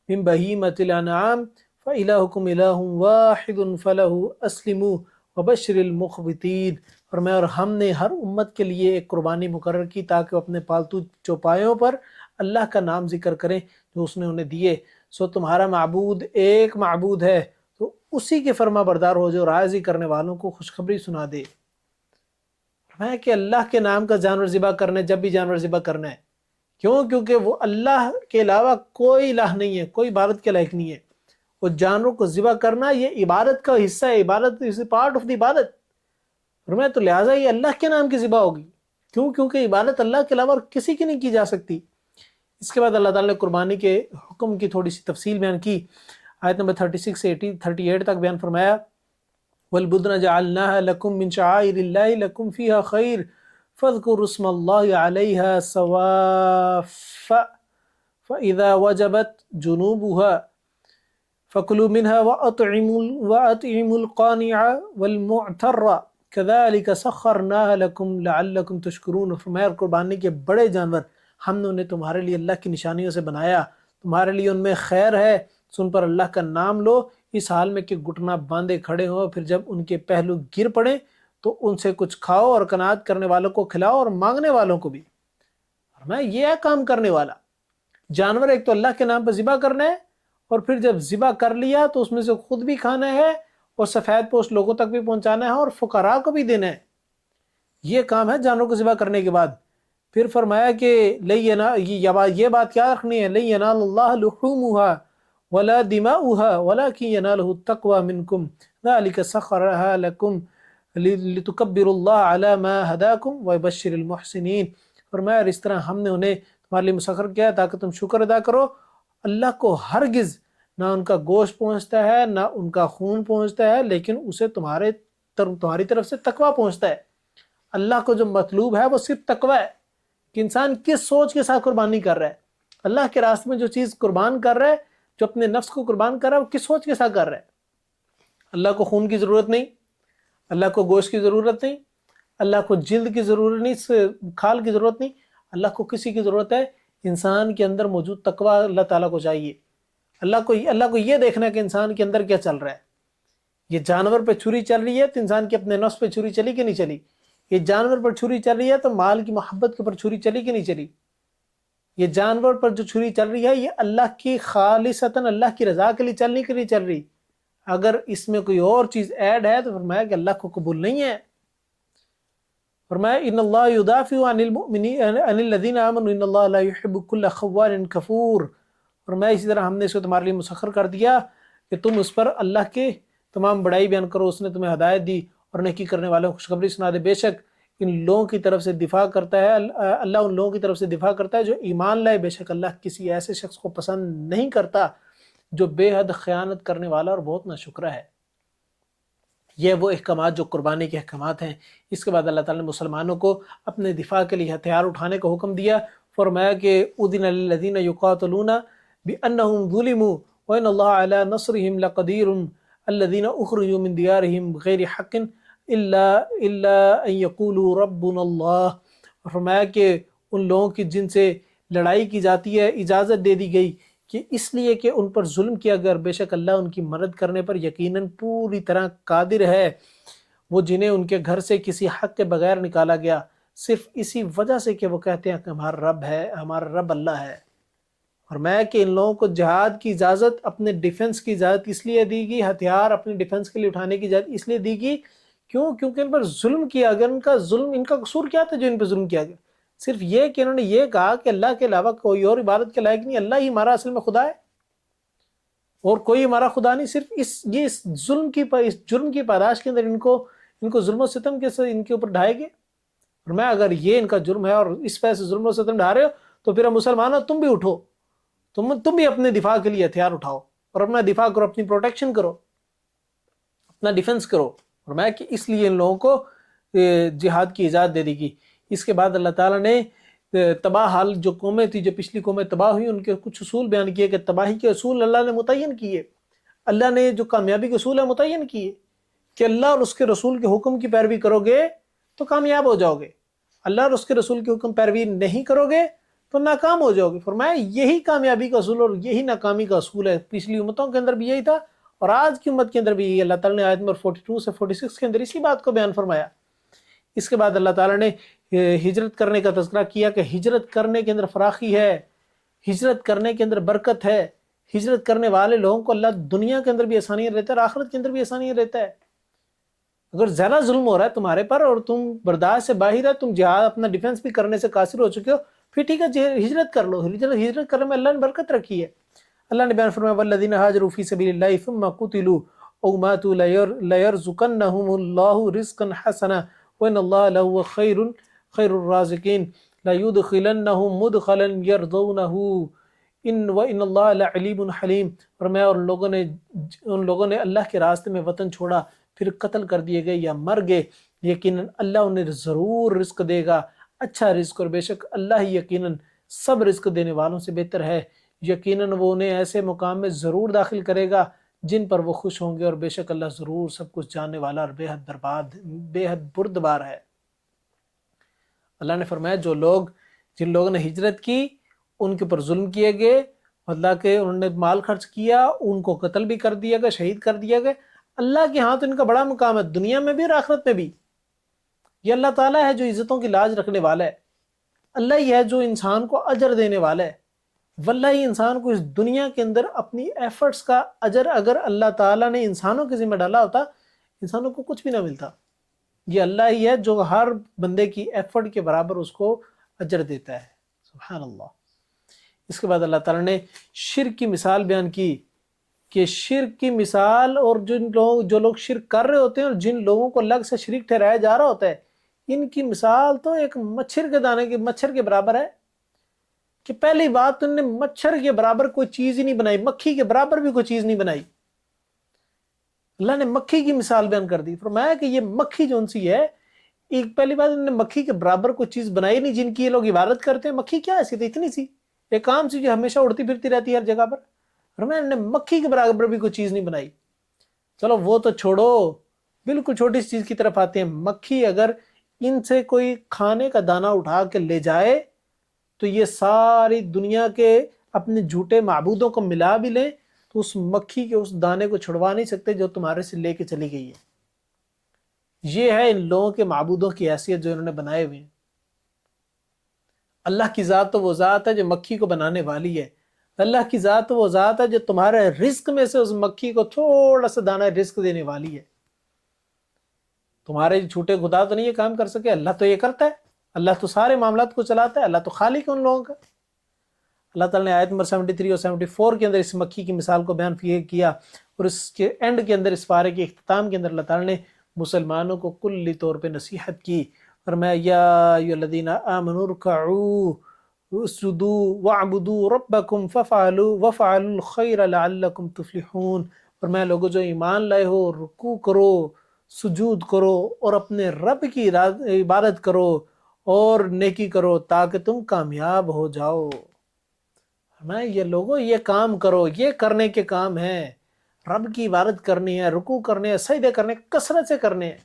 مِّن بَهِيمَةِ الْأَنْعَامِ فَإِلَٰهُكُمْ إِلَٰهٌ وَاحِدٌ فَلَهُ أَسْلِمُوا وَبَشِّرِ الْمُخْبِتِينَ، فرمایا ہم نے ہر امت کے لیے ایک قربانی مقرر کی تاکہ وہ اپنے پالتو چوپایوں پر اللہ کا نام ذکر کریں جو اس نے انہیں دیے۔ سو تمہارا معبود ایک معبود ہے، تو اسی کے فرما بردار ہو جو راضی کرنے والوں کو خوشخبری سنا دے۔ فرمایا کہ اللہ کے نام کا جانور ذبح کرنا ہے جب بھی جانور ذبح کرنا ہے، کیوں؟ کیونکہ وہ اللہ کے علاوہ کوئی الہ نہیں ہے، کوئی عبادت کے لائق نہیں ہے۔ وہ جانوروں کو ذبح کرنا یہ عبادت کا حصہ ہے، عبادت از پارٹ آف دی عبادت۔ فرمایا تو لہٰذا یہ اللہ کے نام کی ذبح ہوگی، کیوں؟ کیونکہ عبادت اللہ کے علاوہ اور کسی کی نہیں کی جا سکتی۔ اس کے بعد اللہ تعالیٰ نے قربانی کے حکم کی تھوڑی سی تفصیل بیان کی۔ آیت نمبر 36 سے 38 تک بیان فرمایا وَالْبُدْنَ جَعَلْنَاهَا لَكُم مِّن شَعَائِرِ اللَّهِ لَكُمْ فِيهَا خَيْرٌ فَاذْكُرُوا اسْمَ اللَّهِ عَلَيْهَا صَوَافَّ فَإِذَا وَجَبَتْ جُنُوبُهَا فَكُلُوا مِنْهَا وَأَطْعِمُوا الْقَانِعَ وَالْمُعْتَرَّ كَذَلِكَ سَخَّرْنَاهَا لَكُمْ لَعَلَّكُمْ تَشْكُرُونَ۔ فرمایا قربانی کے بڑے جانور ہم نے انہیں تمہارے لیے اللہ کی نشانیوں سے بنایا، تمہارے لیے ان میں خیر ہے، سن پر اللہ کا نام لو اس حال میں کہ گھٹنا باندھے کھڑے ہو، پھر جب ان کے پہلو گر پڑیں تو ان سے کچھ کھاؤ، اور قناعت کرنے والوں کو کھلاؤ اور مانگنے والوں کو بھی۔ فرمایا یہ ہے کام کرنے والا جانور، ایک تو اللہ کے نام پر ذبح کرنا ہے، اور پھر جب ذبح کر لیا تو اس میں سے خود بھی کھانا ہے اور سفید پوش لوگوں تک بھی پہنچانا ہے اور فقراء کو بھی دینا ہے۔ یہ کام ہے جانوروں کو ذبح کرنے کے بعد۔ پھر فرمایا کہ یہ بات کیا رکھنی ہے، لن ینال اللہ لحومها ولا دماؤها ولكن يناله التقوى منكم ذلك سخرها لكم لتکبروا اللہ علی ما ہداکم وبشر المحسنین۔ فرمایا اور اس طرح ہم نے انہیں تمہارے لیے مسخر کیا تاکہ تم شکر ادا کرو۔ اللہ کو ہرگز نہ ان کا گوشت پہنچتا ہے نہ ان کا خون پہنچتا ہے، لیکن اسے تمہاری طرف سے تقوی پہنچتا ہے۔ اللہ کو جو مطلوب ہے وہ صرف تقوی ہے کہ انسان کس سوچ کے ساتھ قربانی کر رہا ہے۔ اللہ کے راستے میں جو چیز قربان کر رہا ہے، جو اپنے نفس کو قربان کر رہا ہے، وہ کس سوچ کے ساتھ کر رہا ہے۔ اللہ کو خون کی ضرورت نہیں، اللہ کو گوشت کی ضرورت نہیں، اللہ کو جلد کی ضرورت نہیں، کھال کی ضرورت نہیں، اللہ کو کسی کی ضرورت ہے؟ انسان کے اندر موجود تقوی اللہ تعالیٰ کو چاہیے۔ اللہ کو یہ دیکھنا ہے کہ انسان کے اندر کیا چل رہا ہے۔ یہ جانور پہ چھری چل رہی ہے تو انسان کے اپنے نفس پہ چھری چلی کہ نہیں چلی؟ یہ جانور پر چھری چل رہی ہے تو مال کی محبت کے اوپر چھری چلی کہ نہیں چلی؟ یہ جانور پر جو چھری چل رہی ہے یہ اللہ کی خالصتاً اللہ کی رضا کے لیے چلنے کے لیے چل رہی۔ اگر اس میں کوئی اور چیز ایڈ ہے تو فرمایا کہ اللہ کو قبول نہیں ہے۔ فرمایا ان اللہ یدافع عن المؤمنین عن الذین آمنوا ان اللہ لا يحب كل خوان کفور۔ فرمایا اسی طرح ہم نے اس کو تمہارے لیے مسخر کر دیا کہ تم اس پر اللہ کے تمام بڑائی بیان کرو، اس نے تمہیں ہدایت دی اور نیکی کرنے والوں کو خوشخبری سنا دے۔ بے شک ان لوگوں کی طرف سے دفاع کرتا ہے اللہ ان لوگوں کی طرف سے دفاع کرتا ہے جو ایمان لائے۔ بے شک اللہ کسی ایسے شخص کو پسند نہیں کرتا جو بے حد خیانت کرنے والا اور بہت ناشکرا ہے۔ یہ وہ احکامات جو قربانی کے احکامات ہیں۔ اس کے بعد اللہ تعالیٰ نے مسلمانوں کو اپنے دفاع کے لیے ہتھیار اٹھانے کا حکم دیا۔ فرمایا کہ اذن للذین یقاتلون بانہم ظلموا وان اللہ علی نصرہم لقدیر الذین اخرجوا من دیارہم بغیر حق الا ان یقولوا ربنا اللہ۔ اور فرمایا کہ ان لوگوں کی جن سے لڑائی کی جاتی ہے اجازت دے دی گئی کہ اس لیے کہ ان پر ظلم کیا گیا، بے شک اللہ ان کی مدد کرنے پر یقیناً پوری طرح قادر ہے۔ وہ جنہیں ان کے گھر سے کسی حق کے بغیر نکالا گیا صرف اسی وجہ سے کہ وہ کہتے ہیں کہ ہمارا رب ہے، ہمارا رب اللہ ہے۔ اور میں کہ ان لوگوں کو جہاد کی اجازت، اپنے ڈیفنس کی اجازت اس لیے دی گئی، ہتھیار اپنے ڈیفنس کے لیے اٹھانے کی اجازت اس لیے دی گئی کیونکہ ان پر ظلم کیا گیا۔ ان کا قصور کیا تھا جو ان پر ظلم کیا گیا؟ صرف یہ کہ انہوں نے یہ کہا کہ اللہ کے علاوہ کوئی اور عبادت کے لائق نہیں، اللہ ہی ہمارا اصل میں خدا ہے اور کوئی ہمارا خدا نہیں۔ صرف اس جرم کی پاداش کے اندر ان کو ظلم و ستم کے ان کے اوپر ڈھائے گئے۔ اور میں اگر یہ ان کا جرم ہے اور اس وجہ سے ظلم و ستم ڈھا رہے ہو تو پھر مسلمانوں تم بھی اٹھو، تم بھی اپنے دفاع کے لیے ہتھیار اٹھاؤ اور اپنا دفاع کرو، اپنی پروٹیکشن کرو، اپنا ڈیفنس کرو۔ اور میں کہ اس لیے ان لوگوں کو جہاد کی اجازت دے دی گئی۔ اس کے بعد اللہ تعالیٰ نے تباہ حال جو قومیں تھی، جو پچھلی قومیں تباہ ہوئی، ان کے کچھ اصول بیان کیے کہ تباہی کے اصول اللہ نے متعین کیے۔ اللہ نے جو کامیابی کے اصول ہیں متعین کیے کہ اللہ اور اس کے رسول کے حکم کی پیروی کرو گے تو کامیاب ہو جاؤ گے، اللہ اور اس کے رسول کے حکم پیروی نہیں کرو گے تو ناکام ہو جاؤ گے۔ فرمایا یہی کامیابی کا اصول اور یہی ناکامی کا اصول ہے۔ پچھلی امتوں کے اندر بھی یہی تھا اور آج کی امت کے اندر بھی یہی۔ اللہ تعالیٰ نے آیت نمبر 42 سے 46 کے اندر اسی بات کو بیان فرمایا۔ اس کے بعد اللہ تعالیٰ نے ہجرت کرنے کا تذکرہ کیا کہ ہجرت کرنے کے اندر فراخی ہے، ہجرت کرنے کے اندر برکت ہے۔ ہجرت کرنے والے لوگوں کو اللہ دنیا کے اندر بھی آسانیاں دیتا ہے اور آخرت کے اندر بھی آسانیاں دیتا ہے۔ اگر زیادہ ظلم ہو رہا ہے تمہارے پر اور تم برداشت سے باہر ہے، تم جہاد اپنا ڈیفنس بھی کرنے سے قاصر ہو چکے ہو، پھر ٹھیک ہے ہجرت کر لو۔ ہجرت کرنے میں اللہ نے برکت رکھی ہے۔ اللہ نے بیان فرمایا والذین ہاجروا فی سبیل اللہ ثم قتلوا او ماتوا لیرزقنہم اللہ رزقا حسنا وان اللہ لہو خیر الرازقین لیدخلنہم مدخلا یرضونہ وان اللہ لعلیم حلیم۔ فرمایا اور ان لوگوں نے اللہ کے راستے میں وطن چھوڑا پھر قتل کر دیے گئے یا مر گئے، یقیناً اللہ انہیں ضرور رزق دے گا، اچھا رزق، اور بے شک اللہ ہی یقیناً سب رزق دینے والوں سے بہتر ہے۔ یقیناً وہ انہیں ایسے مقام میں ضرور داخل کرے گا جن پر وہ خوش ہوں گے، اور بے شک اللہ ضرور سب کچھ جاننے والا اور بے حد بردبار ہے۔ اللہ نے فرمایا جن لوگوں نے ہجرت کی ان کے اوپر ظلم کیے گئے، اللہ کے انہوں نے مال خرچ کیا، ان کو قتل بھی کر دیا گیا، شہید کر دیا گیا۔ اللہ کے ہاں تو ان کا بڑا مقام ہے، دنیا میں بھی اور آخرت میں بھی۔ یہ اللہ تعالیٰ ہے جو عزتوں کی لاج رکھنے والا ہے، اللہ ہی ہے جو انسان کو اجر دینے والا ہے۔ واللہ ہی انسان کو اس دنیا کے اندر اپنی ایفرٹس کا اجر اگر اللہ تعالیٰ نے انسانوں کے ذمہ ڈالا ہوتا، انسانوں کو کچھ بھی نہ ملتا۔ یہ اللہ ہی ہے جو ہر بندے کی ایفرٹ کے برابر اس کو اجر دیتا ہے۔ سبحان اللہ۔ اس کے بعد اللہ تعالیٰ نے شرک کی مثال بیان کی کہ شرک کی مثال، اور جو لوگ شرک کر رہے ہوتے ہیں اور جن لوگوں کو الگ سے شریک ٹھہرایا جا رہا ہوتا ہے، ان کی مثال تو ایک مچھر کے دانے کے مچھر کے برابر ہے، کہ پہلی بات تو انہوں نے مچھر کے برابر کوئی چیز ہی نہیں بنائی، مکھی کے برابر بھی کوئی چیز نہیں بنائی۔ اللہ نے مکھی کی مثال بیان کر دی، فرمایا کہ یہ مکھی جو سی ہے، ایک پہلی بات انہوں نے مکھی کے برابر کوئی چیز بنائی نہیں جن کی یہ لوگ عبادت کرتے ہیں۔ مکھی کیا ایسی تھی، اتنی سی ایک عام سی جو ہمیشہ اڑتی پھرتی رہتی ہے ہر جگہ پر، فرمایا انہوں نے مکھی کے برابر بھی کوئی چیز نہیں بنائی۔ چلو وہ تو چھوڑو، بالکل چھوٹی سی چیز کی طرف آتے ہیں۔ مکھی اگر ان سے کوئی کھانے کا دانہ اٹھا کے لے جائے تو یہ ساری دنیا کے اپنے جھوٹے معبودوں کو ملا بھی لیں تو اس مکھی کے اس دانے کو چھڑوا نہیں سکتے جو تمہارے سے لے کے چلی گئی ہے۔ یہ ہے ان لوگوں کے معبودوں کی حیثیت جو انہوں نے بنائے ہوئے ہیں۔ اللہ کی ذات تو وہ ذات ہے جو مکھی کو بنانے والی ہے۔ اللہ کی ذات تو وہ ذات ہے جو تمہارے رزق میں سے اس مکھی کو تھوڑا سا دانہ رزق دینے والی ہے۔ تمہارے جھوٹے خدا تو نہیں یہ کام کر سکے، اللہ تو یہ کرتا ہے، اللہ تو سارے معاملات کو چلاتا ہے، اللہ تو خالق ہے ان لوگوں کا۔ اللہ تعالیٰ نے آیت نمبر 73 اور 74 کے اندر اس مکھی کی مثال کو بیان کیا، اور اس کے اینڈ کے اندر، اس پارے کے اختتام کے اندر اللہ تعالیٰ نے مسلمانوں کو کلی طور پہ نصیحت کی، فرمایا یا ایھا الذین آمنوا ارکعوا واسجدوا واعبدوا ربکم وفعلوا الخیر لعلکم تفلحون۔ فرمایا لوگوں جو ایمان لائے ہو، رکوع کرو، سجود کرو اور اپنے رب کی عبادت کرو اور نیکی کرو تاکہ تم کامیاب ہو جاؤ۔ فرمایا یہ لوگوں یہ کام کرو، یہ کرنے کے کام ہیں، رب کی عبادت کرنی ہے، رکوع کرنے ہیں، سجدے کرنے، کثرت سے کرنے ہیں،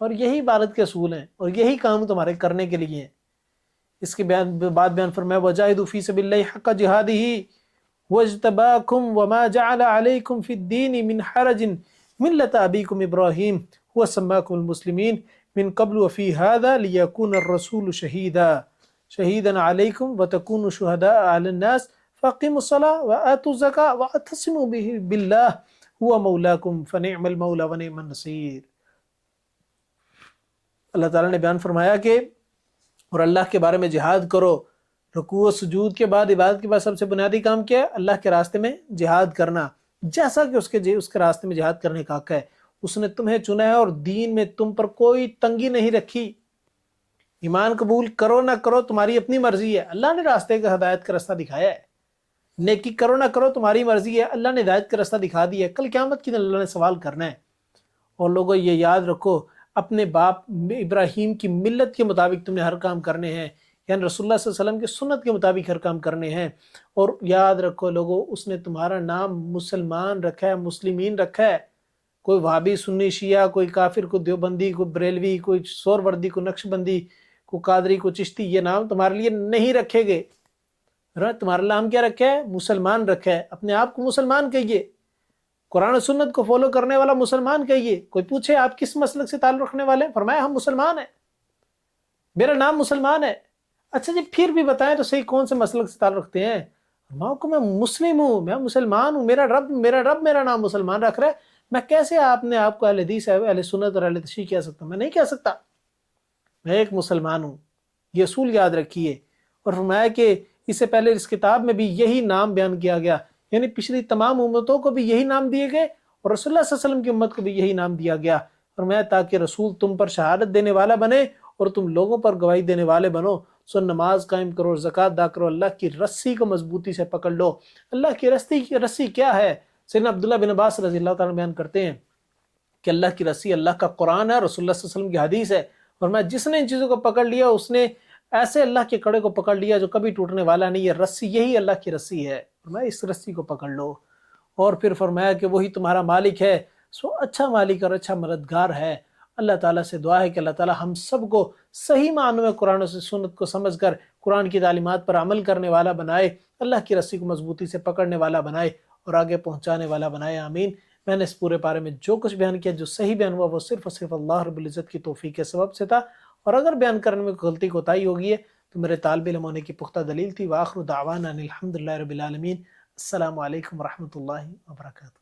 اور یہی عبادت کے اصول ہیں اور یہی کام تمہارے کرنے کے لیے ہیں۔ اس کے بعد بیان فرمایا وجاہدوا فی سبیل اللہ حق جہادہ واجتباکم وما جعل علیکم فی الدین من حرج ملۃ ابیکم ابراہیم هو سماکم المسلمین من قبل وفی ھذا لیکون الرسول شہیدا علیکم وتکونوا شہداء علی الناس فاقیموا الصلاۃ وآتوا الزکاۃ واعتصموا باللہ هو مولاکم فنعم المولا ونعم النصیر۔ اللہ تعالیٰ نے بیان فرمایا کہ اور اللہ کے بارے میں جہاد کرو۔ رکوع و سجود کے بعد، عبادت کے بعد سب سے بنیادی کام کیا ہے؟ اللہ کے راستے میں جہاد کرنا، جیسا کہ اس کے راستے میں جہاد کرنے کا حق ہے۔ اس نے تمہیں چنا ہے اور دین میں تم پر کوئی تنگی نہیں رکھی۔ ایمان قبول کرو نہ کرو تمہاری اپنی مرضی ہے، اللہ نے راستے کا ہدایت کا راستہ دکھایا ہے۔ نیکی کرو نہ کرو تمہاری مرضی ہے، اللہ نے ہدایت کا راستہ دکھا دیا ہے۔ کل قیامت کے دن اللہ نے سوال کرنا ہے۔ اور لوگوں یہ یاد رکھو، اپنے باپ ابراہیم کی ملت کے مطابق تم نے ہر کام کرنے ہیں، یعنی رسول اللہ صلی اللہ علیہ وسلم کی سنت کے مطابق ہر کام کرنے ہیں۔ اور یاد رکھو لوگوں، اس نے تمہارا نام مسلمان رکھا ہے، مسلمین رکھا ہے۔ کوئی وہابی، سنی، شیعہ، کوئی کافر، کوئی دیوبندی، کوئی بریلوی، کوئی سہروردی، کوئی نقش بندی، کوئی قادری، کوئی چشتی، یہ نام تمہارے لیے نہیں رکھے گئے۔ تمہارا نام کیا رکھا ہے؟ مسلمان رکھا ہے۔ اپنے آپ کو مسلمان کہیے، قرآن و سنت کو فالو کرنے والا مسلمان کہیے۔ کوئی پوچھے آپ کس مسلک سے تعلق رکھنے والے ہیں، فرمایا ہم مسلمان ہیں، میرا نام مسلمان ہے۔ اچھا جی پھر بھی بتائیں تو صحیح کون سے مسلک سے تعلق رکھتے ہیں؟ میں مسلم ہوں، میں مسلمان ہوں، میرا رب میرا نام مسلمان رکھ رہا ہے، میں کیسے آپ کو اہل حدیث، اہل سنت اور اہل تشیع کہہ سکتا ہوں؟ میں نہیں کہہ سکتا، میں ایک مسلمان ہوں۔ یہ اصول یاد رکھیے۔ اور فرمایا کہ اس سے پہلے اس کتاب میں بھی یہی نام بیان کیا گیا، یعنی پچھلی تمام امتوں کو بھی یہی نام دیے گئے اور رسول اللہ صلی اللہ علیہ وسلم کی امت کو بھی یہی نام دیا گیا۔ فرمایا تاکہ رسول تم پر شہادت دینے والا بنے اور تم لوگوں پر گواہی دینے والے بنو۔ سو نماز قائم کرو، زکوٰۃ ادا کرو، اللہ کی رسی کو مضبوطی سے پکڑ لو۔ اللہ کی رسی کیا ہے؟ سیدنا عبداللہ بن عباس رضی اللہ تعالیٰ بیان کرتے ہیں کہ اللہ کی رسی اللہ کا قرآن ہے، رسول اللہ صلی اللہ علیہ وسلم کی حدیث ہے۔ فرمایا جس نے ان چیزوں کو پکڑ لیا اس نے ایسے اللہ کے کڑے کو پکڑ لیا جو کبھی ٹوٹنے والا نہیں ہے۔ رسی یہی اللہ کی رسی ہے، فرمایا اس رسی کو پکڑ لو۔ اور پھر فرمایا کہ وہی تمہارا مالک ہے، سو اچھا مالک اور اچھا مددگار ہے۔ اللہ تعالیٰ سے دعا ہے کہ اللہ تعالیٰ ہم سب کو صحیح معنوں میں قرآن و سنت کو سمجھ کر قرآن کی تعلیمات پر عمل کرنے والا بنائے، اللہ کی رسی کو مضبوطی سے پکڑنے والا بنائے اور آگے پہنچانے والا بنائے، آمین۔ میں نے اس پورے بارے میں جو کچھ بیان کیا، جو صحیح بیان ہوا، وہ صرف اور صرف اللہ رب العزت کی توفیق کے سبب سے تھا، اور اگر بیان کرنے میں غلطی کوتاہی ہوگی ہے تو میرے طالب علم ہونے کی پختہ دلیل تھی۔ وآخر دعوانا ان الحمد للہ رب العالمین۔ السلام علیکم ورحمۃ اللہ وبرکاتہ۔